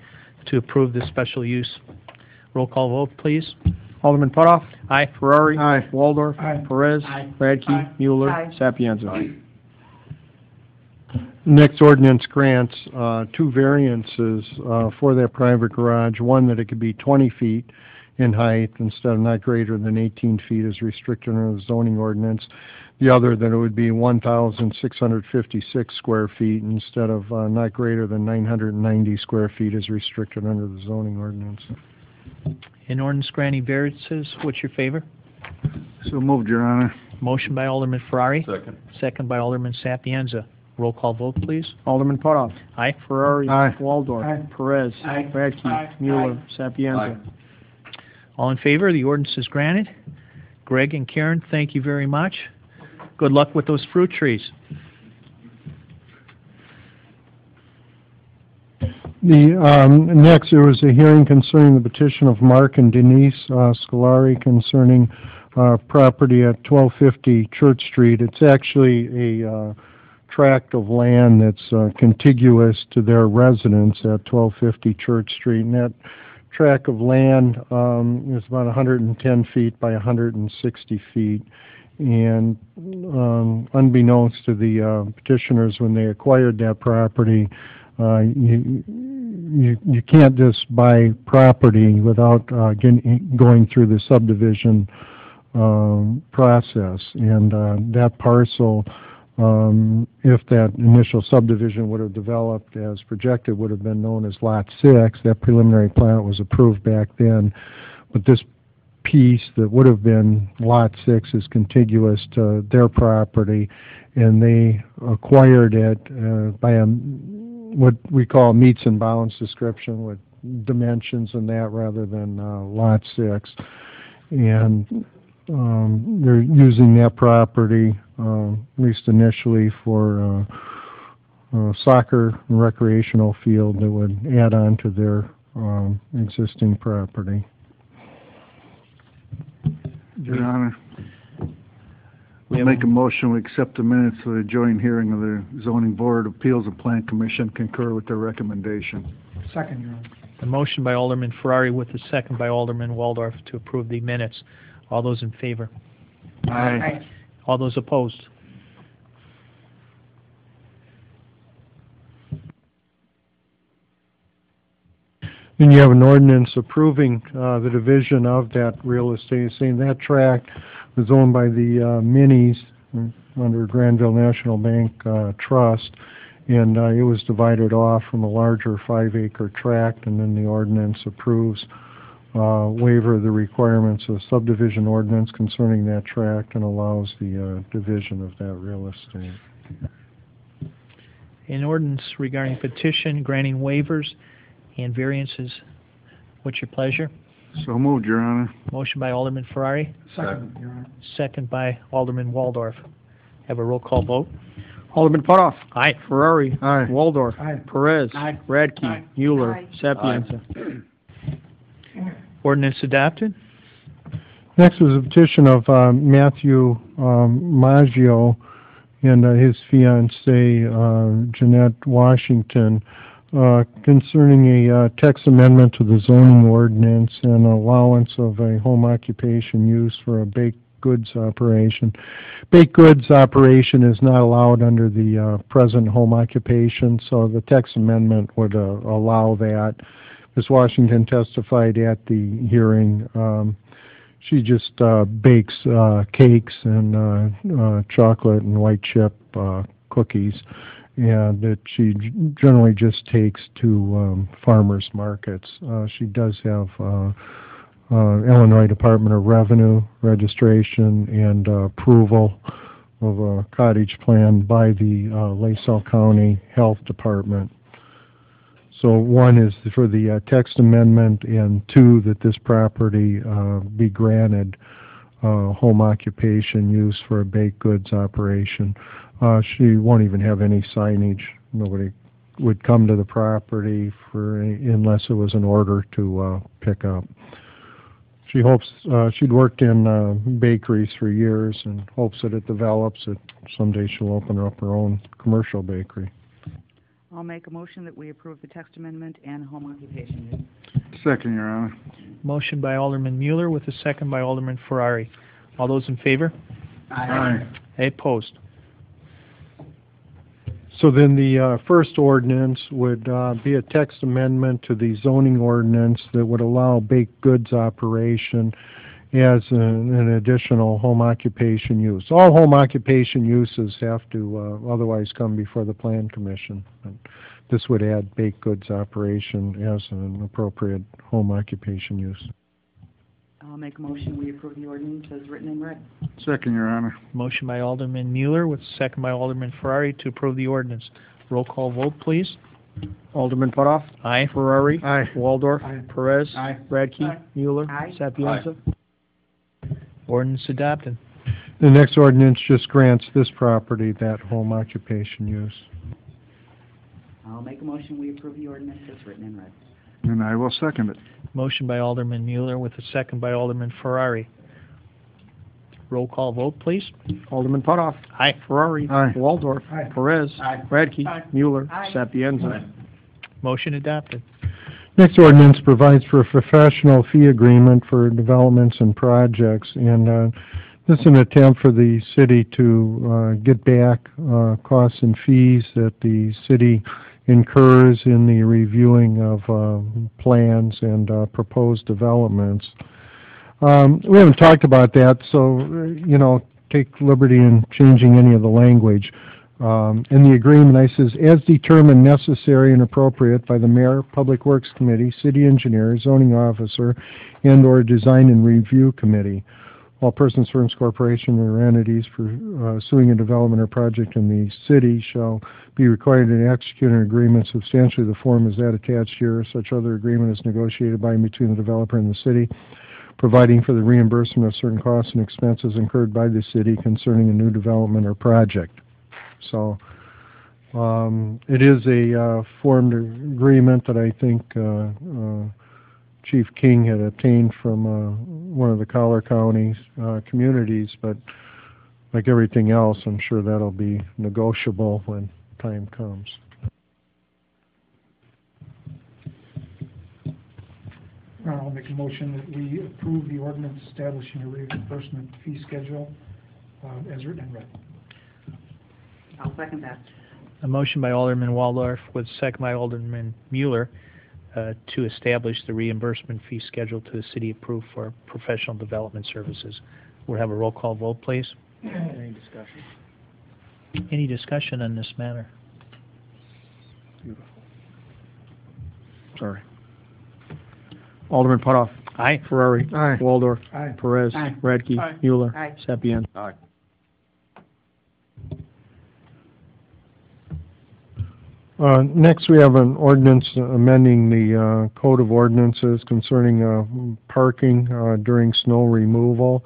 to approve the special use. Roll call vote, please. Alderman Putoff. Aye. Ferrari. Aye. Waldorf. Aye. Perez. Aye. Radke. Aye. Mueller. Aye. Sapienza. Next ordinance grants two variances for that private garage. One, that it could be 20 feet in height instead of not greater than 18 feet as restricted under the zoning ordinance. The other, that it would be 1,656 square feet instead of not greater than 990 square feet as restricted under the zoning ordinance. In ordinance granting variances, what's your favor? So moved, Your Honor. Motion by Alderman Ferrari, Second. second by Alderman Sapienza. Roll call vote, please. Alderman Putoff. Aye. Ferrari. Aye. Waldorf. Aye. Perez. Aye. Radke. Aye. Mueller. Aye. Sapienza. All in favor? The ordinance is granted. Greg and Karen, thank you very much. Good luck with those fruit trees. Next, there was a hearing concerning the petition of Mark and Denise Scolari concerning property at 1250 Church Street. It's actually a tract of land that's contiguous to their residence at 1250 Church Street. And that tract of land is about 110 feet by 160 feet. And unbeknownst to the petitioners, when they acquired that property, you can't just buy property without going through the subdivision process. And that parcel, if that initial subdivision would have developed as projected, would have been known as Lot 6. That preliminary plat was approved back then. But this piece that would have been Lot 6 is contiguous to their property, and they acquired it by what we call meets and bounds description with dimensions and that rather than Lot 6. And they're using that property, at least initially, for soccer and recreational field that would add on to their existing property. Your Honor. We'll make a motion, we accept the minutes of the joint hearing of the Zoning Board of Appeals and Plan Commission, concur with their recommendation. Second, Your Honor. A motion by Alderman Ferrari with a second by Alderman Waldorf to approve the minutes. All those in favor? Aye. All those opposed? And you have an ordinance approving the division of that real estate, saying that tract was owned by the Minis under Granville National Bank Trust, and it was divided off from a larger 5-acre tract, and then the ordinance approves waiver of the requirements of subdivision ordinance concerning that tract and allows the division of that real estate. An ordinance regarding petition granting waivers and variances. What's your pleasure? So moved, Your Honor. Motion by Alderman Ferrari, Second, Your Honor. second by Alderman Waldorf. Have a roll call vote. Alderman Putoff. Aye. Ferrari. Aye. Waldorf. Aye. Perez. Aye. Radke. Aye. Mueller. Aye. Sapienza. Ordinance adopted. Next was a petition of Matthew Maggio and his fiancee, Jeanette Washington, concerning a text amendment to the zoning ordinance and allowance of a home occupation use for a baked goods operation. Baked goods operation is not allowed under the present home occupation, so the text amendment would allow that. Ms. Washington testified at the hearing. She just bakes cakes and chocolate and white chip cookies, and that she generally just takes to farmers markets. She does have Illinois Department of Revenue registration and approval of a cottage plan by the LaSalle County Health Department. So one is for the text amendment, and two, that this property be granted home occupation use for a baked goods operation. She won't even have any signage. Nobody would come to the property unless it was an order to pick up. She hopes, she'd worked in bakeries for years and hopes that it develops, that someday she'll open up her own commercial bakery. I'll make a motion that we approve the text amendment and home occupation use. Second, Your Honor. Motion by Alderman Mueller with a second by Alderman Ferrari. All those in favor? Aye. Any opposed? So then the first ordinance would be a text amendment to the zoning ordinance that would allow baked goods operation as an additional home occupation use. All home occupation uses have to otherwise come before the Plan Commission. And this would add baked goods operation as an appropriate home occupation use. I'll make a motion we approve the ordinance as written and read. Second, Your Honor. Motion by Alderman Mueller with a second by Alderman Ferrari to approve the ordinance. Roll call vote, please. Alderman Putoff. Aye. Ferrari. Aye. Waldorf. Aye. Perez. Aye. Radke. Aye. Mueller. Aye. Sapienza. Ordinance adopted. The next ordinance just grants this property that home occupation use. I'll make a motion we approve the ordinance as written and read. And I will second it. Motion by Alderman Mueller with a second by Alderman Ferrari. Roll call vote, please. Alderman Putoff. Aye. Ferrari. Aye. Waldorf. Aye. Perez. Aye. Radke. Aye. Mueller. Aye. Sapienza. Motion adopted. Next ordinance provides for a professional fee agreement for developments and projects, and this is an attempt for the city to get back costs and fees that the city incurs in the reviewing of plans and proposed developments. We haven't talked about that, so, take liberty in changing any of the language. In the agreement, I says, as determined necessary and appropriate by the mayor, public works committee, city engineer, zoning officer, and/or design and review committee. All persons, firms, corporations, or entities pursuing a development or project in the city shall be required to execute an agreement substantially the form as that attached here. Such other agreement is negotiated by and between the developer and the city, providing for the reimbursement of certain costs and expenses incurred by the city concerning a new development or project. So it is a formed agreement that I think Chief King had obtained from one of the Collar County communities, but like everything else, I'm sure that'll be negotiable when time comes. I'll make a motion that we approve the ordinance establishing a reimbursement fee schedule as written and read. I'll second that. A motion by Alderman Waldorf with a second by Alderman Mueller to establish the reimbursement fee schedule to the city approved for professional development services. We'll have a roll call vote, please. Any discussion? Any discussion on this matter? Sorry. Alderman Putoff. Aye. Ferrari. Aye. Waldorf. Aye. Perez. Aye. Radke. Aye. Mueller. Aye. Sapienza. Aye. Next, we have an ordinance amending the Code of Ordinances concerning parking during snow removal.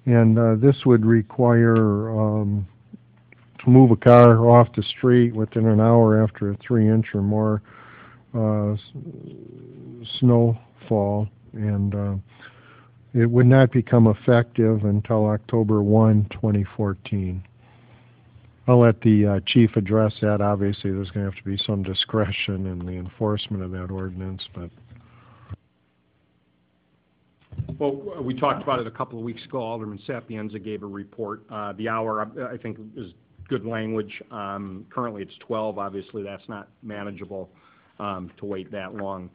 And this would require to move a car off the street within an hour after a 3-inch or more snowfall. And it would not become effective until October 1, 2014. I'll let the chief address that. Obviously, there's going to have to be some discretion in the enforcement of that ordinance, but... Well, we talked about it a couple of weeks ago. Alderman Sapienza gave a report. The hour, I think, is good language. Currently, it's 12. Obviously, that's not manageable to wait that long.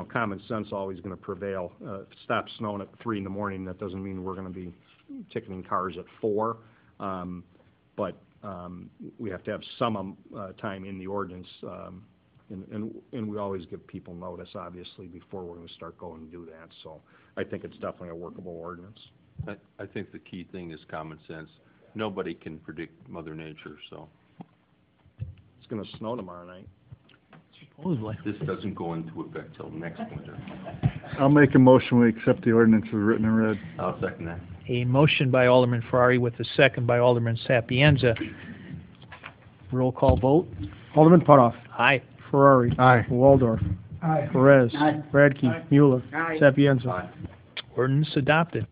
common sense always going to prevail. If it stops snowing at 3 in the morning, that doesn't mean we're going to be ticketing cars at 4. But we have to have some time in the ordinance, and we always give people notice, obviously, before we're going to start going and do that. So I think it's definitely a workable ordinance. I think the key thing is common sense. Nobody can predict Mother Nature, so. It's going to snow tomorrow night. Supposedly. This doesn't go into effect till next winter. I'll make a motion, we accept the ordinance as written and read. I'll second that. A motion by Alderman Ferrari with a second by Alderman Sapienza. Roll call vote. Alderman Putoff. Aye. Ferrari. Aye. Waldorf. Aye. Perez. Aye. Radke. Aye. Mueller. Aye. Sapienza. Aye. Ordinance adopted.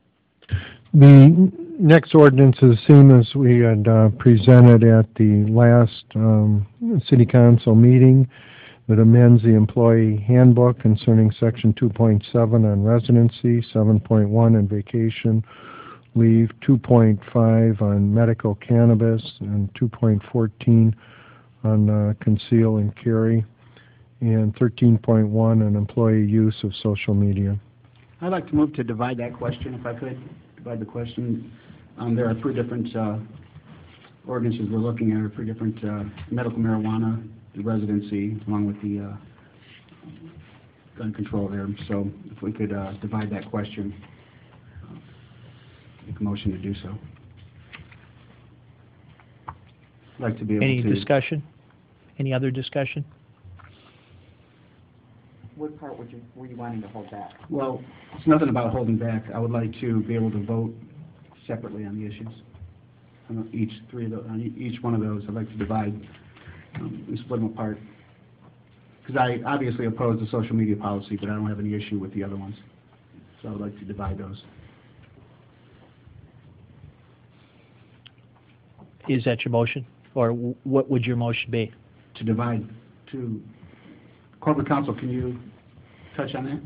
The next ordinance is the same as we had presented at the last city council meeting, that amends the employee handbook concerning section 2.7 on residency, 7.1 on vacation leave, 2.5 on medical cannabis, and 2.14 on conceal and carry, and 13.1 on employee use of social media. I'd like to move to divide that question, if I could, divide the question. There are 3 different ordinances we're looking at, or 3 different medical marijuana, the residency, along with the gun control there. So if we could divide that question, make a motion to do so. I'd like to be able Any to... discussion? Any other discussion? What part were you wanting to hold back? Well, it's nothing about holding back. I would like to be able to vote separately on the issues. On each one of those, I'd like to divide and split them apart. Because I obviously oppose the social media policy, but I don't have any issue with the other ones. So I'd like to divide those. Is that your motion? Or what would your motion be? To divide to... Corporate Counsel, can you touch on that?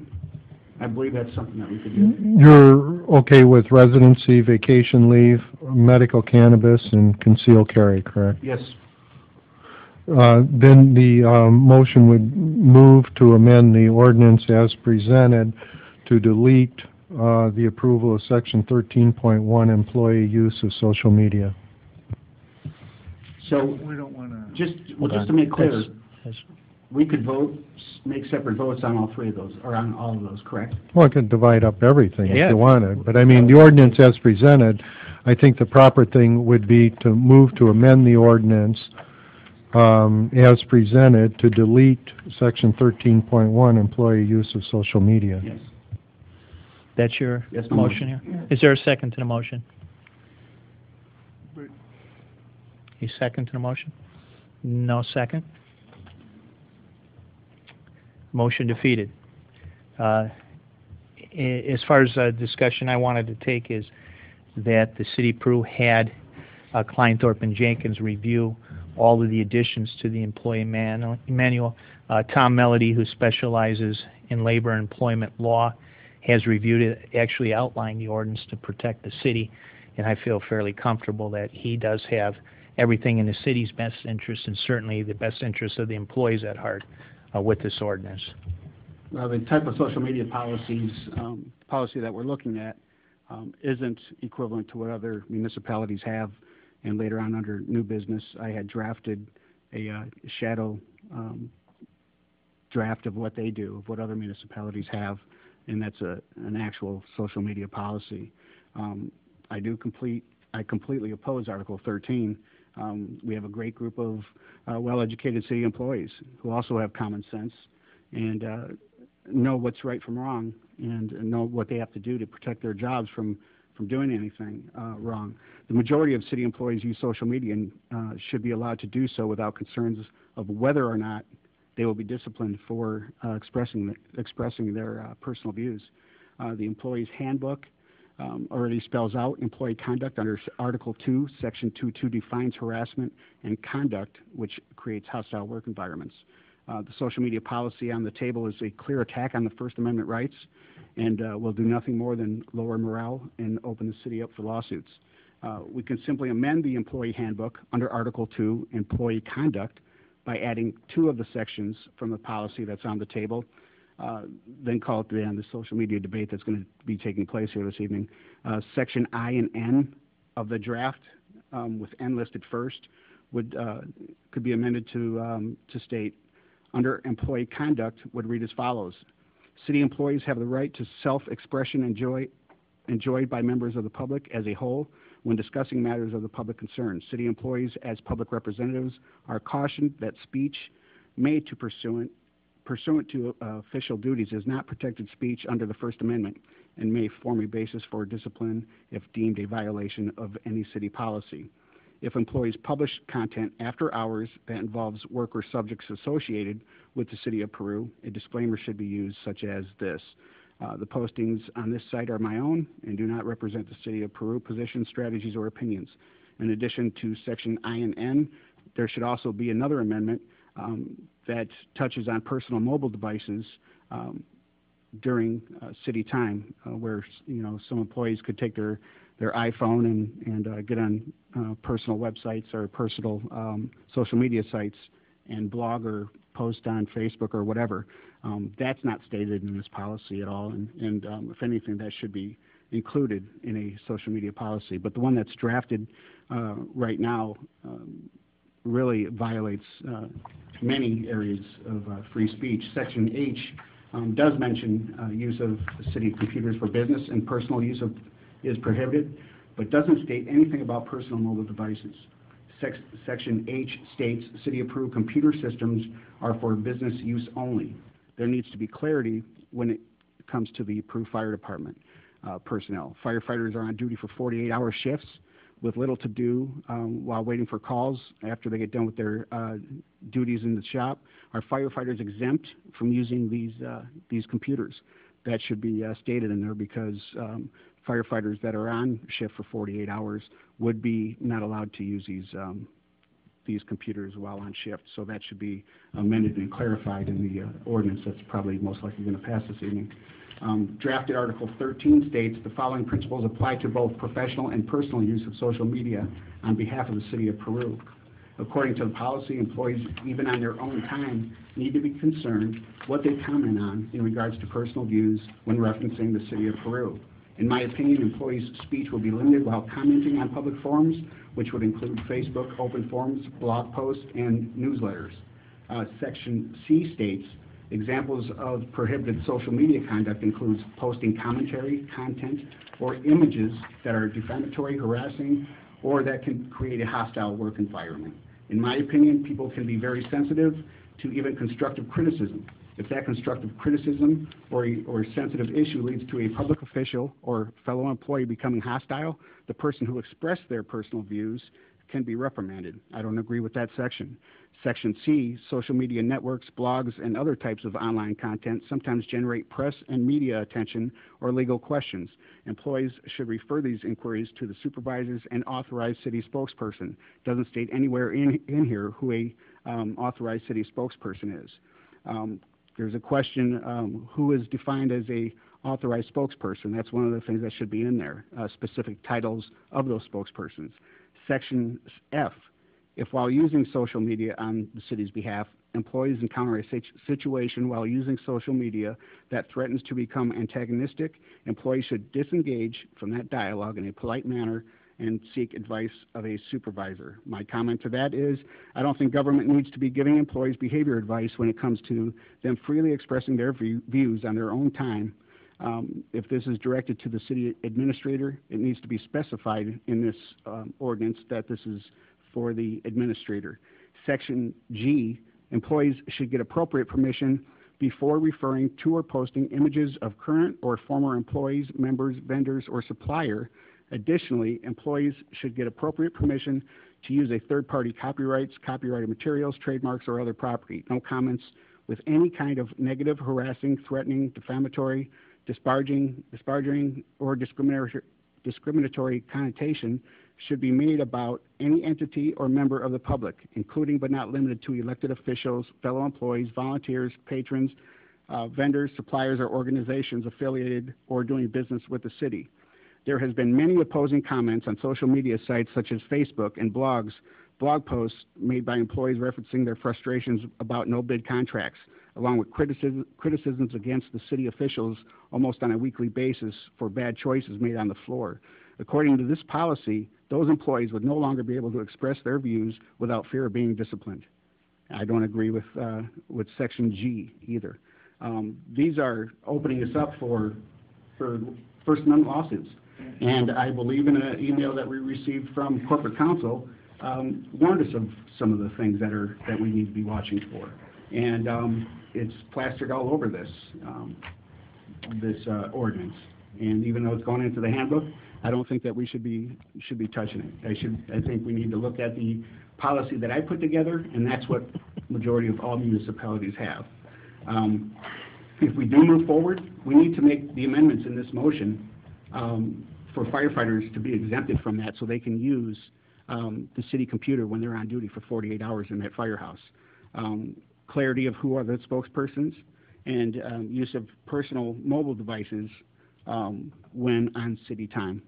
I believe that's something that we could do. You're okay with residency, vacation leave, medical cannabis, and concealed carry, correct? Yes. Then the motion would move to amend the ordinance as presented to delete the approval of section 13.1 employee use of social media. So, We don't want to... just to make clear, That's- we could vote, make separate votes on all 3 of those, or on all of those, correct? Well, I could divide up everything if Yeah. you wanted, but I mean, the ordinance as presented, I think the proper thing would be to move to amend the ordinance as presented to delete section 13.1 employee use of social media. Yes. That's your Yes, my motion here? Is there a second to the motion? You second to the motion? No second? Motion defeated. As far as discussion I wanted to take is that the City of Peru had Kleinthorpe and Jenkins review all of the additions to the employee manual. Tom Melody, who specializes in labor and employment law, has reviewed it, actually outlined the ordinance to protect the city, and I feel fairly comfortable that he does have everything in the city's best interest and certainly the best interest of the employees at heart with this ordinance. Well, the type of social media policy that we're looking at isn't equivalent to what other municipalities have. And later on, under new business, I had drafted a shadow draft of what they do, of what other municipalities have, and that's an actual social media policy. I completely oppose Article 13. We have a great group of well-educated city employees who also have common sense and know what's right from wrong and know what they have to do to protect their jobs from doing anything wrong. The majority of city employees use social media and should be allowed to do so without concerns of whether or not they will be disciplined for expressing their personal views. The employee's handbook already spells out employee conduct under Article 2, Section 2.2 defines harassment and conduct which creates hostile work environments. The social media policy on the table is a clear attack on the First Amendment rights and will do nothing more than lower morale and open the city up for lawsuits. We can simply amend the employee handbook under Article 2, employee conduct, by adding 2 of the sections from the policy that's on the table. then call it the end, the social media debate that's going to be taking place here this evening. Section I and N of the draft, with N listed first, could be amended to state, under employee conduct, would read as follows. City employees have the right to self-expression enjoyed by members of the public as a whole when discussing matters of the public concern. City employees, as public representatives, are cautioned that speech made pursuant to official duties is not protected speech under the First Amendment and may form a basis for discipline if deemed a violation of any city policy. If employees publish content after hours that involves work or subjects associated with the City of Peru, a disclaimer should be used, such as this. The postings on this site are my own and do not represent the City of Peru positions, strategies, or opinions. In addition to Section I and N, there should also be another amendment that touches on personal mobile devices during city time, where some employees could take their iPhone and get on personal websites or personal social media sites and blog or post on Facebook or whatever. That's not stated in this policy at all, and if anything, that should be included in a social media policy. But the one that's drafted right now really violates many areas of free speech. Section H does mention use of city computers for business, and personal use is prohibited, but doesn't state anything about personal mobile devices. Section H states city-approved computer systems are for business use only. There needs to be clarity when it comes to the approved fire department personnel. Firefighters are on duty for 48-hour shifts with little to do while waiting for calls after they get done with their duties in the shop. Are firefighters exempt from using these computers? That should be stated in there, because firefighters that are on shift for 48 hours would be not allowed to use these computers while on shift. So that should be amended and clarified in the ordinance that's probably most likely going to pass this evening. Drafted Article 13 states the following principles apply to both professional and personal use of social media on behalf of the City of Peru. According to the policy, employees, even on their own time, need to be concerned what they comment on in regards to personal views when referencing the City of Peru. In my opinion, employees' speech will be limited while commenting on public forums, which would include Facebook, open forums, blog posts, and newsletters. Section C states, examples of prohibited social media conduct includes posting commentary, content, or images that are defamatory, harassing, or that can create a hostile work environment. In my opinion, people can be very sensitive to even constructive criticism. If that constructive criticism or sensitive issue leads to a public official or fellow employee becoming hostile, the person who expressed their personal views can be reprimanded. I don't agree with that section. Section C, social media networks, blogs, and other types of online content sometimes generate press and media attention or legal questions. Employees should refer these inquiries to the supervisors and authorized city spokesperson. Doesn't state anywhere in here who a authorized city spokesperson is. There's a question, who is defined as a authorized spokesperson? That's one of the things that should be in there, specific titles of those spokespersons. Section F, if while using social media on the city's behalf, employees encounter a situation while using social media that threatens to become antagonistic, employees should disengage from that dialogue in a polite manner and seek advice of a supervisor. My comment to that is, I don't think government needs to be giving employees behavior advice when it comes to them freely expressing their views on their own time. If this is directed to the city administrator, it needs to be specified in this ordinance that this is for the administrator. Section G, employees should get appropriate permission before referring to or posting images of current or former employees, members, vendors, or supplier. Additionally, employees should get appropriate permission to use a third-party copyrights, copyrighted materials, trademarks, or other property. No comments with any kind of negative, harassing, threatening, defamatory, disparaging, or discriminatory connotation should be made about any entity or member of the public, including but not limited to elected officials, fellow employees, volunteers, patrons, vendors, suppliers, or organizations affiliated or doing business with the city. There has been many opposing comments on social media sites such as Facebook and blog posts made by employees referencing their frustrations about no-bid contracts. along with criticisms against the city officials almost on a weekly basis for bad choices made on the floor. According to this policy, those employees would no longer be able to express their views without fear of being disciplined. I don't agree with Section G either. These are opening us up for First Amendment lawsuits. And I believe in an email that we received from corporate counsel warned us of some of the things that we need to be watching for. And it's plastered all over this ordinance. And even though it's going into the handbook, I don't think that we should be touching it. I think we need to look at the policy that I put together, and that's what majority of all municipalities have. If we do move forward, we need to make the amendments in this motion for firefighters to be exempted from that so they can use the city computer when they're on duty for 48 hours in that firehouse. Clarity of who are the spokespersons and use of personal mobile devices when on city time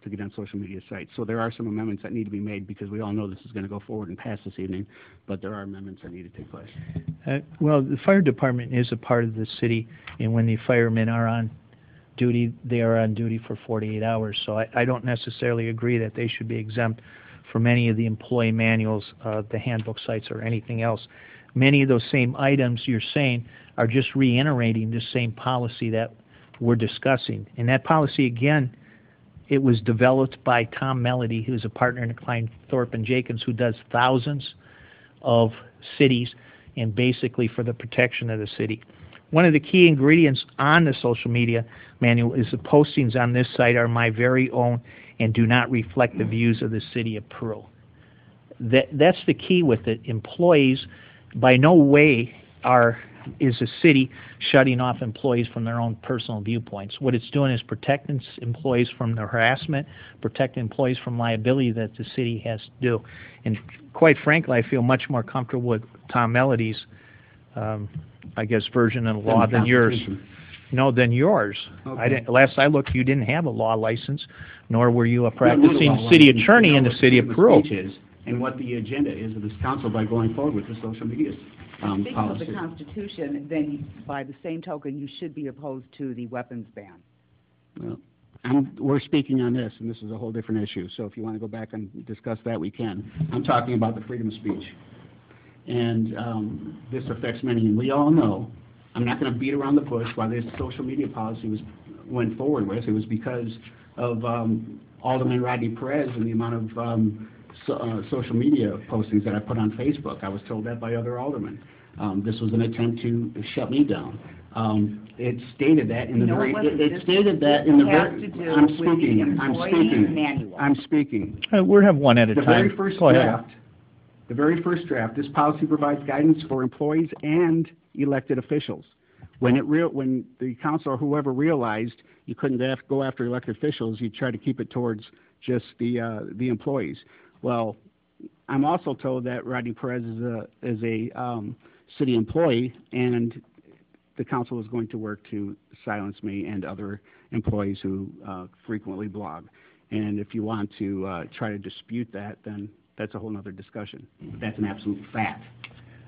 to get on social media sites. So there are some amendments that need to be made because we all know this is going to go forward and pass this evening, but there are amendments that need to take place. Well, the fire department is a part of the city, and when the firemen are on duty, they are on duty for 48 hours. So I don't necessarily agree that they should be exempt from any of the employee manuals, the handbook sites, or anything else. Many of those same items you're saying are just reiterating the same policy that we're discussing. And that policy, again, it was developed by Tom Melody, who's a partner in Klein, Thorpe & Jacobs, who does thousands of cities and basically for the protection of the city. One of the key ingredients on the social media manual is the postings on this site are my very own and do not reflect the views of the city of Pearl. That's the key with it. Employees by no way is a city shutting off employees from their own personal viewpoints. What it's doing is protecting employees from the harassment, protecting employees from liability that the city has to do. And quite frankly, I feel much more comfortable with Tom Melody's, I guess, version of the law than yours. No, than yours. Okay. Last I looked, you didn't have a law license, nor were you a practicing city attorney in the city of Pearl. And what the agenda is of this council by going forward with the social media Speaking of policy. the Constitution, then by the same token, you should be opposed to the weapons ban. Well, we're speaking on this, and this is a whole different issue. So if you want to go back and discuss that, we can. I'm talking about the freedom of speech. And this affects many. And we all know, I'm not going to beat around the bush why this social media policy went forward with. It was because of Alderman Rodney Perez and the amount of social media postings that I put on Facebook. I was told that by other aldermen. This was an attempt to shut me down. It stated that in the very. It stated that in the very. I'm speaking. We'll have one at a time. The very first draft. The very first draft. This policy provides guidance for employees and elected officials. When the council or whoever realized you couldn't go after elected officials, you try to keep it towards just the employees. Well, I'm also told that Rodney Perez is a city employee, and the council is going to work to silence me and other employees who frequently blog. And if you want to try to dispute that, then that's a whole other discussion. But that's an absolute fact.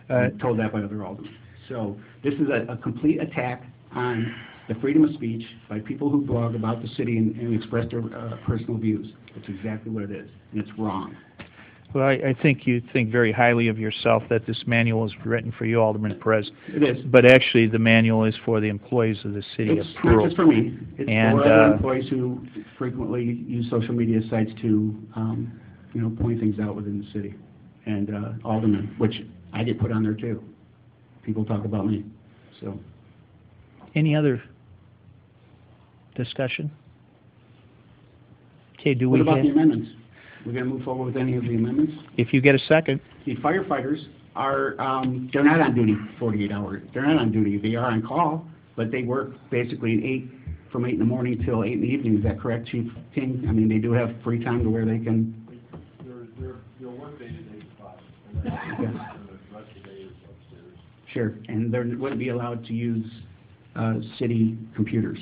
I'm told that by other aldermen. So this is a complete attack on the freedom of speech by people who blog about the city and express their personal views. That's exactly what it is, and it's wrong. Well, I think you think very highly of yourself that this manual is written for you, Alderman Perez. It is. But actually, the manual is for the employees of the city of Pearl. It's not just for me. It's for other employees who frequently use social media sites to, point things out within the city. And aldermen, which I get put on there too. People talk about me. So. Any other discussion? Okay, What about the amendments? We're going to move forward with any of the amendments? If you get a second. The firefighters are, they're not on duty 48 hours. They're not on duty. They are on call, but they work basically from 8 in the morning till 8 in the evening. Is that correct, Chief King? I mean, they do have free time to where they can... Their work day is 8 to 5, and then the rest of the day is upstairs. Sure, and they wouldn't be allowed to use city computers,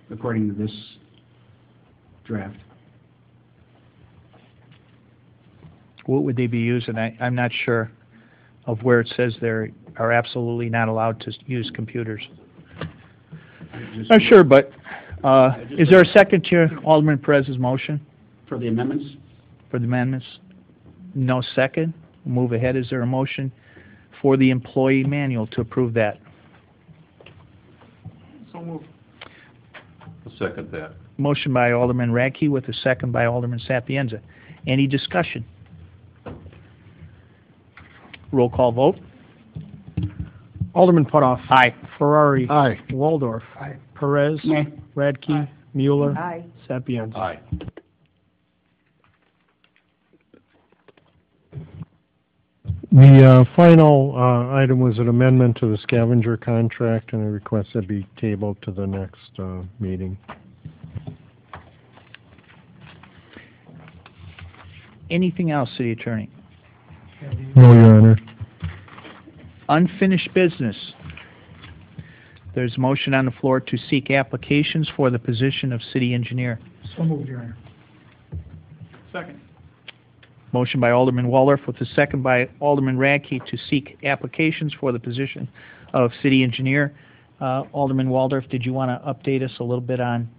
according to this draft. What would they be using? I'm not sure of where it says there. are absolutely not allowed to use computers. Sure, but is there a second to Alderman Perez's motion For the amendments? for the amendments? No second. Move ahead. Is there a motion for the employee manual to approve that? So moved. I'll second that. Motion by Alderman Radke with a second by Alderman Sapienza. Any discussion? Roll call vote. Alderman Putoff. Aye. Ferrari. Aye. Waldorf. Aye. Perez. Nay. Radke. Aye. Mueller. Aye. Sapienza. Aye. The final item was an amendment to the scavenger contract, and I request that be tabled to the next meeting. Anything else, City Attorney? No, Your Honor. Unfinished business. There's a motion on the floor to seek applications for the position of city engineer. So moved, Your Honor. Second. Motion by Alderman Waldorf with a second by Alderman Radke to seek applications for the position of city engineer. Alderman Waldorf, did you want to update us a little bit on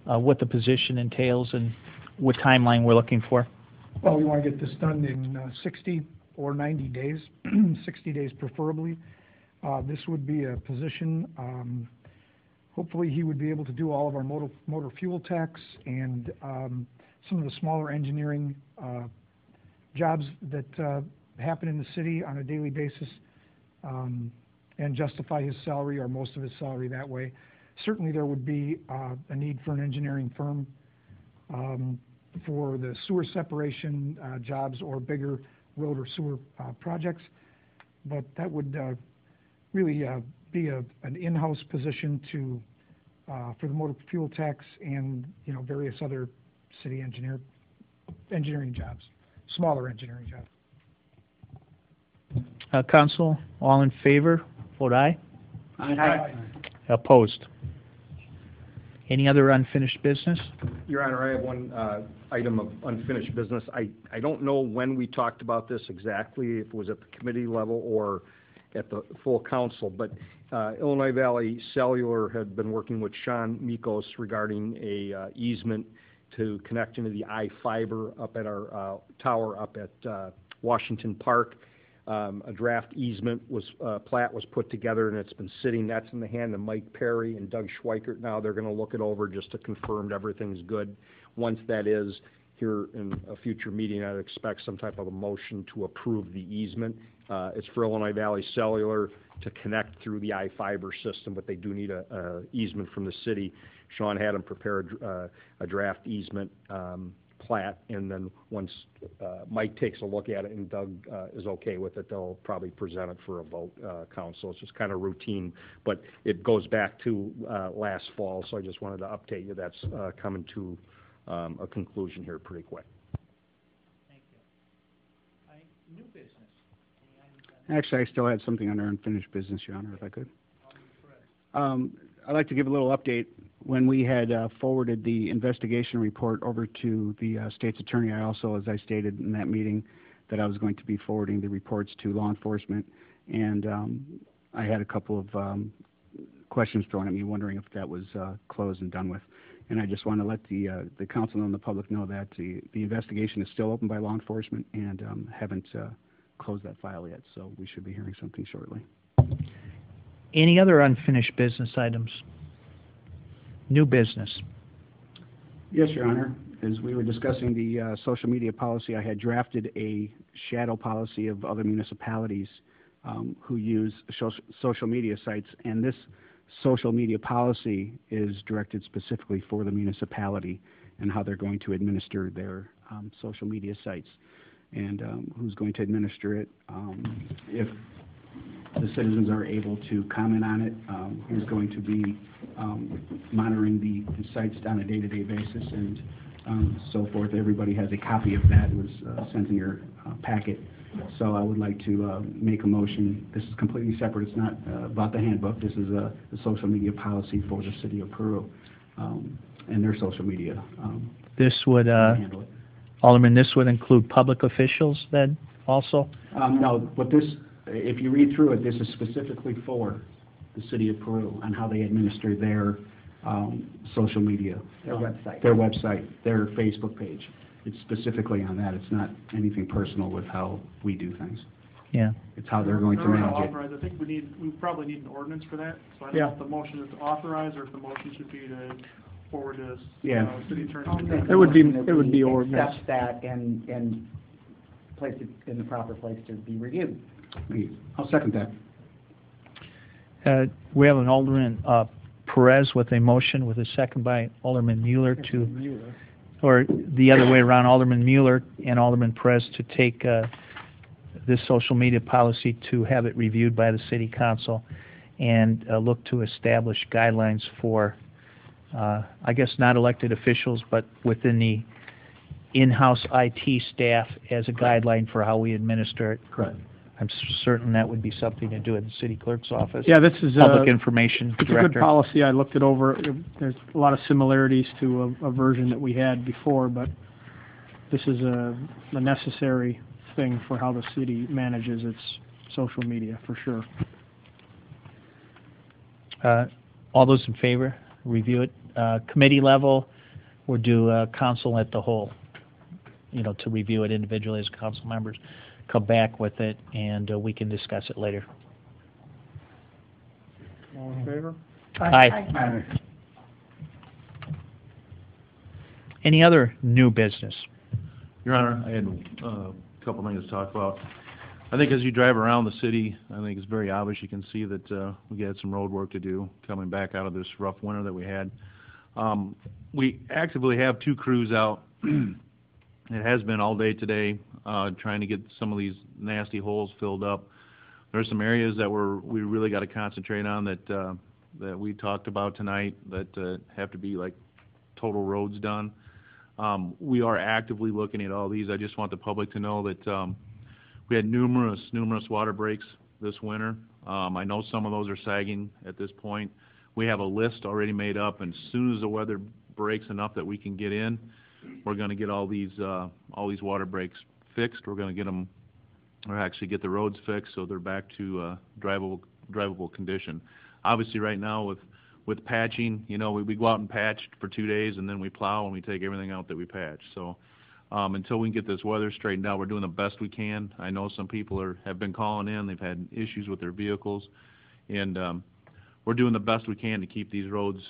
what the position entails and what timeline we're looking for? Well, we want to get this done in 60 or 90 days, 60 days preferably. This would be a position, hopefully he would be able to do all of our motor fuel tax and some of the smaller engineering jobs that happen in the city on a daily basis, and justify his salary or most of his salary that way. Certainly there would be a need for an engineering firm for the sewer separation jobs or bigger road or sewer projects, but that would really be an in-house position to for the motor fuel tax and various other city engineering jobs, smaller engineering jobs. Council, all in favor, vote aye. Aye. Opposed? Any other unfinished business? Your Honor, I have one item of unfinished business. I don't know when we talked about this exactly, if it was at the committee level or at the full council, but Illinois Valley Cellular had been working with Sean Mikos regarding a easement to connect into the I-fiber up at our tower up at Washington Park. A draft easement plat was put together, and it's been sitting. That's in the hand of Mike Perry and Doug Schweikert. Now they're going to look it over just to confirm that everything's good. Once that is, here in a future meeting, I'd expect some type of a motion to approve the easement. It's for Illinois Valley Cellular to connect through the I-fiber system, but they do need a easement from the city. Sean had them prepare a draft easement plat, and then once Mike takes a look at it and Doug is okay with it, they'll probably present it for a vote, council. It's just kind of routine, but it goes back to last fall, so I just wanted to update you. That's coming to a conclusion here pretty quick. Thank you. New business. Actually, I still had something under unfinished business, Your Honor, if I could. I'd like to give a little update. When we had forwarded the investigation report over to the state's attorney, I also, as I stated in that meeting, that I was going to be forwarding the reports to law enforcement, and I had a couple of questions thrown at me, wondering if that was closed and done with. And I just want to let the council and the public know that the investigation is still open by law enforcement, and haven't closed that file yet, so we should be hearing something shortly. Any other unfinished business items? New business. Yes, Your Honor. As we were discussing the social media policy, I had drafted a shadow policy of other municipalities who use social media sites, and this social media policy is directed specifically for the municipality and how they're going to administer their social media sites, and who's going to administer it, if the citizens are able to comment on it, who's going to be monitoring the sites on a day-to-day basis, and so forth. Everybody has a copy of that. It was sent in your packet. So I would like to make a motion. This is completely separate. It's not about the handbook. This is a social media policy for the city of Peru and their social media. This would, handle it. Alderman, this would include public officials then also? No, what this if you read through it, this is specifically for the city of Peru on how they administer their social media. Their website. Their website, their Facebook page. It's specifically on that. It's not anything personal with how we do things. Yeah. It's how they're going to In order manage it. authorize, I think we probably need an ordinance for that. So I don't Yeah. know if the motion is to authorize or if the motion should be to forward to Yeah. city attorney. I'll make a It would be- motion that it would be we ordinance. Accept that and place it in the proper place to be reviewed. I'll second that. We have an Alderman Perez with a motion with a second by Alderman Mueller to, or the other way around, Alderman Mueller and Alderman Perez to take this social media policy to have it reviewed by the city council and look to establish guidelines for, I guess, not elected officials, but within the in-house IT staff as a guideline for how we administer it. Correct. I'm certain that would be something to do at the city clerk's office. Yeah, this is Public Information It's a Director. good policy. I looked it over. There's a lot of similarities to a version that we had before, but this is a necessary thing for how the city manages its social media, for sure. All those in favor, review it. Committee level, we'll do council at the whole, to review it individually as council members. Come back with it, and we can discuss it later. All in favor? Aye. Any other new business? Your Honor, I had a couple things to talk about. I think as you drive around the city, I think it's very obvious you can see that we got some road work to do coming back out of this rough winter that we had. We actively have 2 crews out. It has been all day today, trying to get some of these nasty holes filled up. There are some areas that we really got to concentrate on that we talked about tonight that have to be like total roads done. We are actively looking at all these. I just want the public to know that we had numerous water breaks this winter. I know some of those are sagging at this point. We have a list already made up, and as soon as the weather breaks enough that we can get in, we're going to get all these water breaks fixed. We're going to get them, or actually get the roads fixed so they're back to drivable condition. Obviously, right now with patching, we go out and patch for 2 days and then we plow and we take everything out that we patch. So until we can get this weather straightened out, we're doing the best we can. I know some people have been calling in. They've had issues with their vehicles, and we're doing the best we can to keep these roads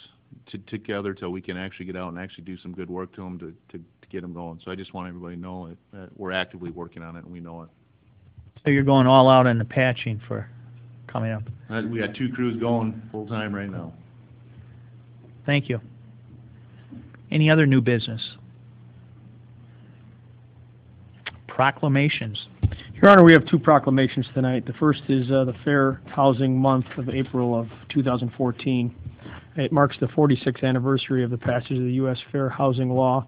together till we can actually get out and actually do some good work to them to get them going. So I just want everybody to know that we're actively working on it and we know it. So you're going all out on the patching for coming up. We got 2 crews going full time right now. Thank you. Any other new business? Proclamations. Your Honor, we have 2 proclamations tonight. The first is the Fair Housing Month of April of 2014. It marks the 46th anniversary of the passage of the U.S. Fair Housing Law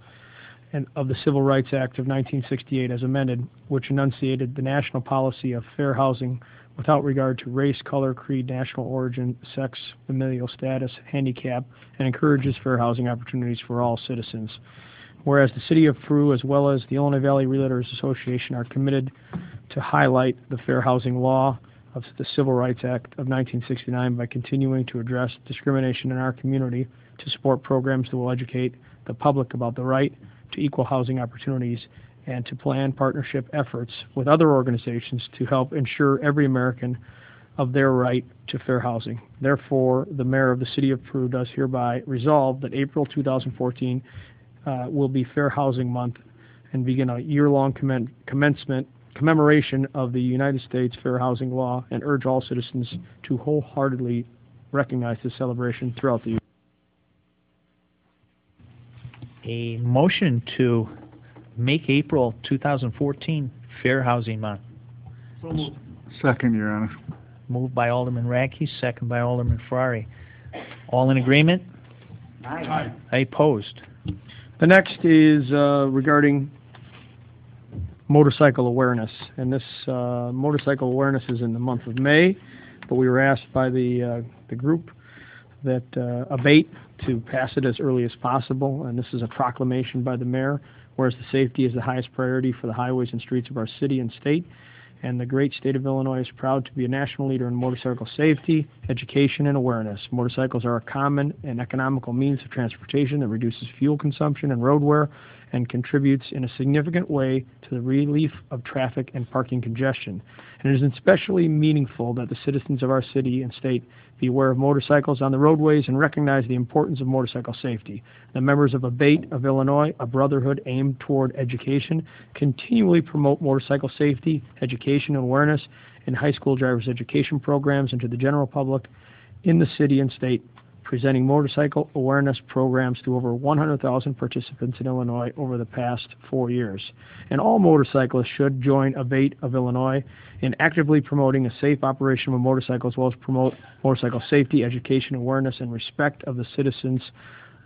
and of the Civil Rights Act of 1968 as amended, which enunciated the national policy of fair housing without regard to race, color, creed, national origin, sex, familial status, handicap, and encourages fair housing opportunities for all citizens. Whereas the City of Peru, as well as the Illinois Valley Realtors Association, are committed to highlight the fair housing law of the Civil Rights Act of 1969 by continuing to address discrimination in our community, to support programs that will educate the public about the right to equal housing opportunities, and to plan partnership efforts with other organizations to help ensure every American of their right to fair housing. Therefore, the Mayor of the City of Peru does hereby resolve that April 2014 will be Fair Housing Month and begin a year-long commemoration of the United States Fair Housing Law, and urge all citizens to wholeheartedly recognize this celebration throughout the year. A motion to make April 2014 Fair Housing Month. So moved. Second, Your Honor. Moved by Alderman Radke, second by Alderman Ferrari. All in agreement? Aye. Opposed? The next is regarding motorcycle awareness, and this motorcycle awareness is in the month of May, but we were asked by the group that abate to pass it as early as possible, and this is a proclamation by the mayor, whereas the safety is the highest priority for the highways and streets of our city and state, and the great state of Illinois is proud to be a national leader in motorcycle safety, education, and awareness. Motorcycles are a common and economical means of transportation that reduces fuel consumption and road wear and contributes in a significant way to the relief of traffic and parking congestion. And it is especially meaningful that the citizens of our city and state be aware of motorcycles on the roadways and recognize the importance of motorcycle safety. The members of ABATE of Illinois, a brotherhood aimed toward education, continually promote motorcycle safety, education, and awareness in high school drivers' education programs and to the general public in the city and state, presenting motorcycle awareness programs to over 100,000 participants in Illinois over the past 4 years. And all motorcyclists should join ABATE of Illinois in actively promoting a safe operation of motorcycles, as well as promote motorcycle safety, education, awareness, and respect of the citizens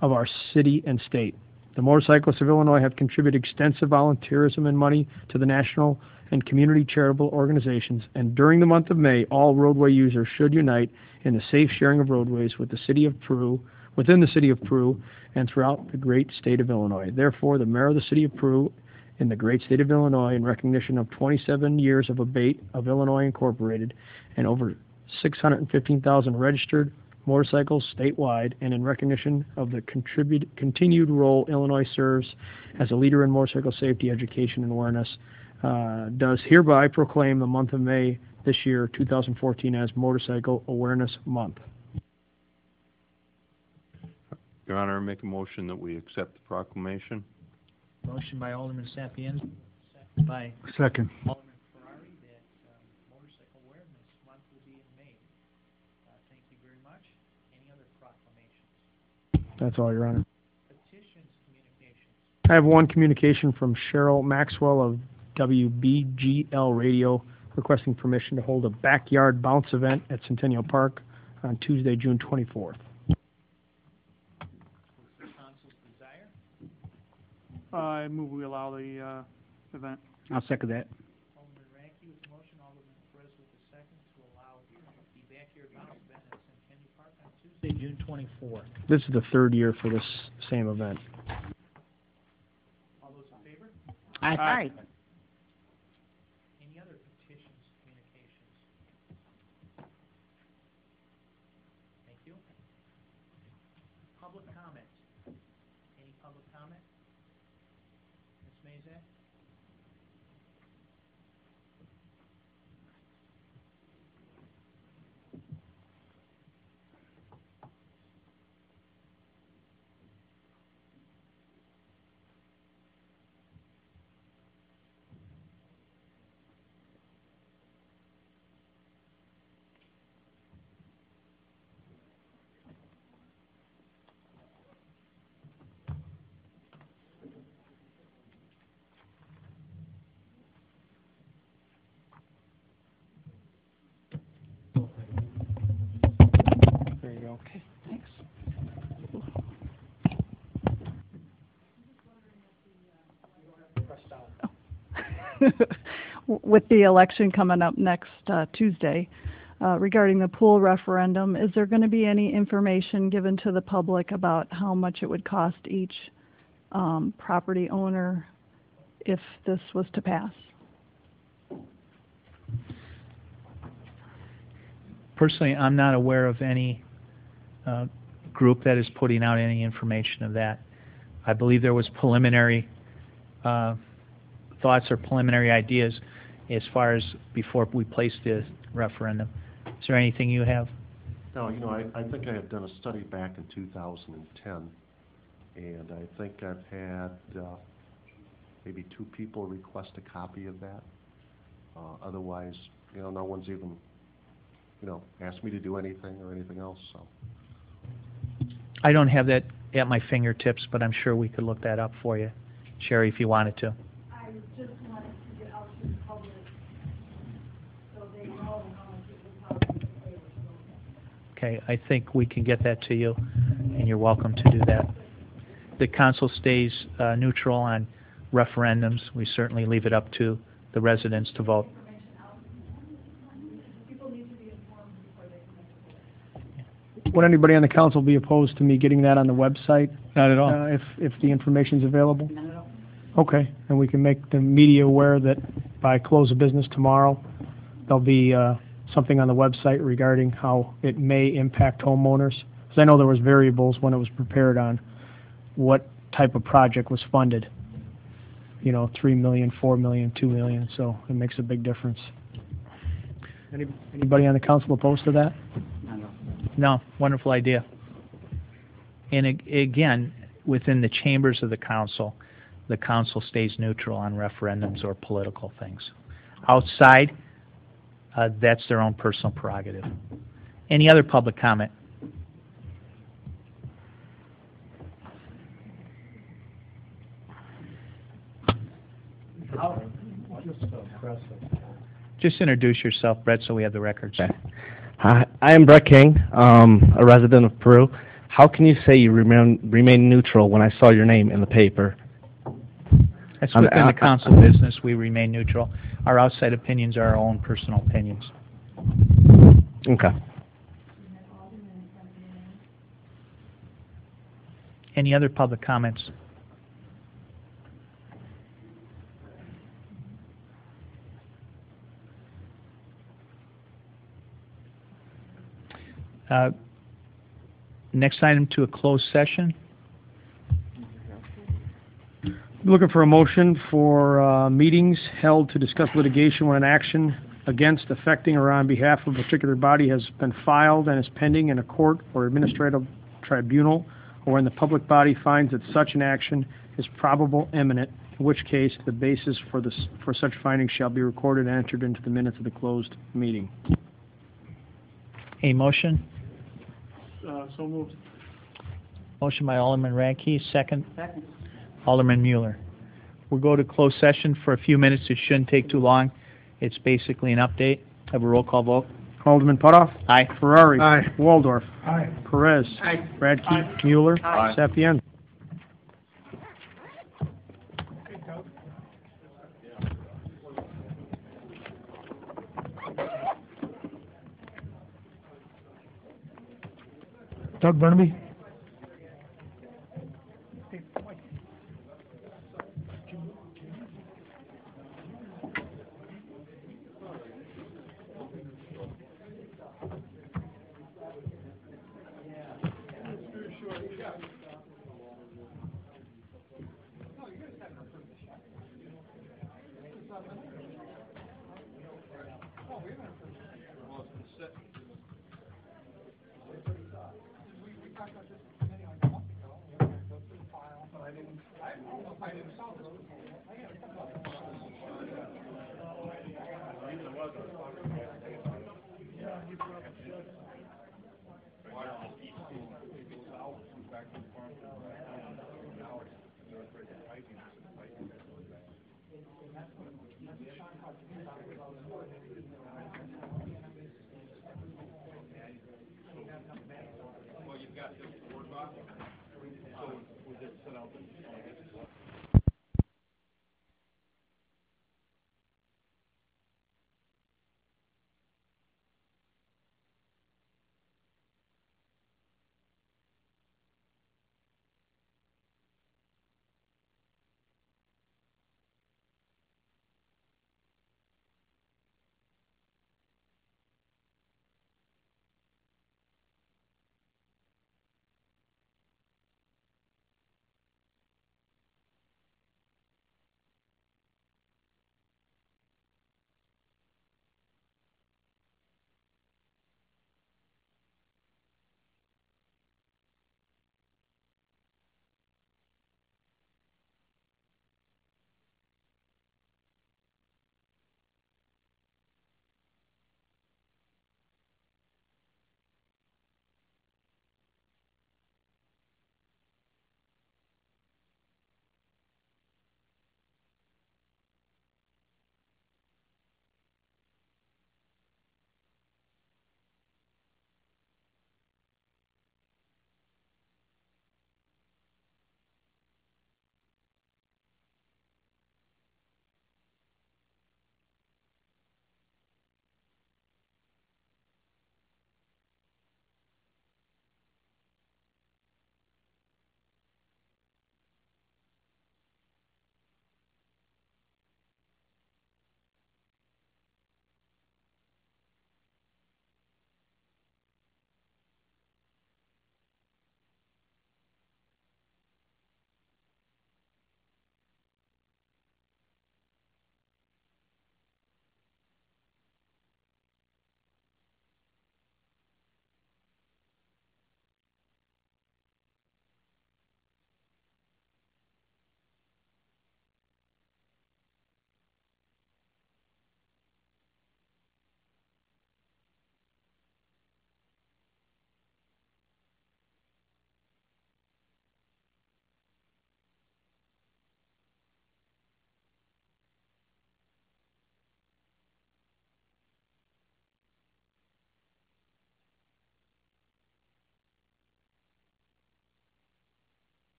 of our city and state. The motorcyclists of Illinois have contributed extensive volunteerism and money to the national and community charitable organizations, and during the month of May, all roadway users should unite in the safe sharing of roadways with the city of Peru, within the city of Peru, and throughout the great state of Illinois. Therefore, the mayor of the city of Peru, in the great state of Illinois, in recognition of 27 years of ABATE of Illinois Incorporated and over 615,000 registered motorcycles statewide, and in recognition of the continued role Illinois serves as a leader in motorcycle safety, education, and awareness, does hereby proclaim the month of May this year, 2014, as Motorcycle Awareness Month. Your Honor, I make a motion that we accept the proclamation. Motion by Alderman Sapienza, second by Second. Alderman Ferrari, that Motorcycle Awareness Month will be in May. Thank you very much. Any other proclamations? That's all, Your Honor. Petitions, communications. I have one communication from Cheryl Maxwell of WBGL Radio requesting permission to hold a backyard bounce event at Centennial Park on Tuesday, June 24th. Council's desire? I move we allow the event. I'll second that. Alderman Radke with the motion, Alderman Perez with the second, to allow the backyard bounce event at Centennial Park on Tuesday, June 24th. This is the third year for this same event. All those in favor? Aye. Any other petitions, communications? Thank you. Public comment. Any public comment? Ms. Mazak? There you go. Okay, thanks. With the election coming up next Tuesday, regarding the pool referendum, is there going to be any information given to the public about how much it would cost each property owner if this was to pass? Personally, I'm not aware of any group that is putting out any information of that. I believe there was preliminary thoughts or preliminary ideas as far as before we placed the referendum. Is there anything you have? No, you know, I think I had done a study back in 2010, and I think I've had maybe 2 people request a copy of that. Otherwise, you know, no one's even, you know, asked me to do anything or anything else, so. I don't have that at my fingertips, but I'm sure we could look that up for you, Sherry, if you wanted to. I just wanted to get out to the public so they know how much it would cost if they were to. Okay, I think we can get that to you, and you're welcome to do that. The council stays neutral on referendums. We certainly leave it up to the residents to vote. Would anybody on the council be opposed to me getting that on the website? Not at all. If the information's available? Not at all. Okay, and we can make the media aware that by close of business tomorrow, there'll be something on the website regarding how it may impact homeowners. Because I know there was variables when it was prepared on what type of project was funded. You know, 3 million, 4 million, 2 million, so it makes a big difference. Anybody on the council opposed to that? No, wonderful idea. And again, within the chambers of the council stays neutral on referendums or political things. Outside, that's their own personal prerogative. Any other public comment? Just introduce yourself, Brett, so we have the records. Hi, I am Brett King, a resident of Peru. How can you say you remain neutral when I saw your name in the paper? That's within the council business. We remain neutral. Our outside opinions are our own personal opinions. Okay. Any other public comments? Next item to a closed session. Looking for a motion for meetings held to discuss litigation when an action against, affecting, or on behalf of a particular body has been filed and is pending in a court or administrative tribunal, or when the public body finds that such an action is probable imminent, in which case the basis for such findings shall be recorded and entered into the minutes of the closed meeting. A motion? So moved. Motion by Alderman Radke, second. Second. Alderman Mueller. We'll go to closed session for a few minutes. It shouldn't take too long. It's basically an update. Have a roll call vote. Alderman Putoff. Aye. Ferrari. Aye. Waldorf. Aye. Perez. Aye. Radke. Aye. Mueller. Aye. Sapien. Doug Burnaby?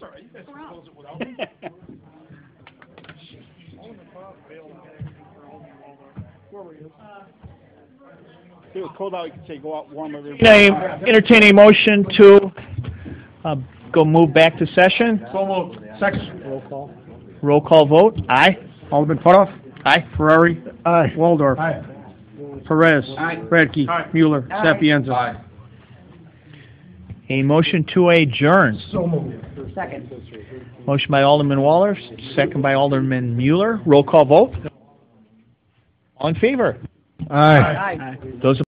all right, you guys can close it without me. Whoever he is. If it was cold out, you could say go out warmer. Entertain a motion to go move back to session. So moved. Second. Roll call. Roll call vote. Aye. Alderman Putoff. Aye. Ferrari. Aye. Waldorf. Aye. Perez. Aye. Radke. Aye. Mueller. Sapienza. A motion to adjourn. So moved. Second. Motion by Alderman Waller, second by Alderman Mueller. Roll call vote. All in favor? Aye. Aye. Those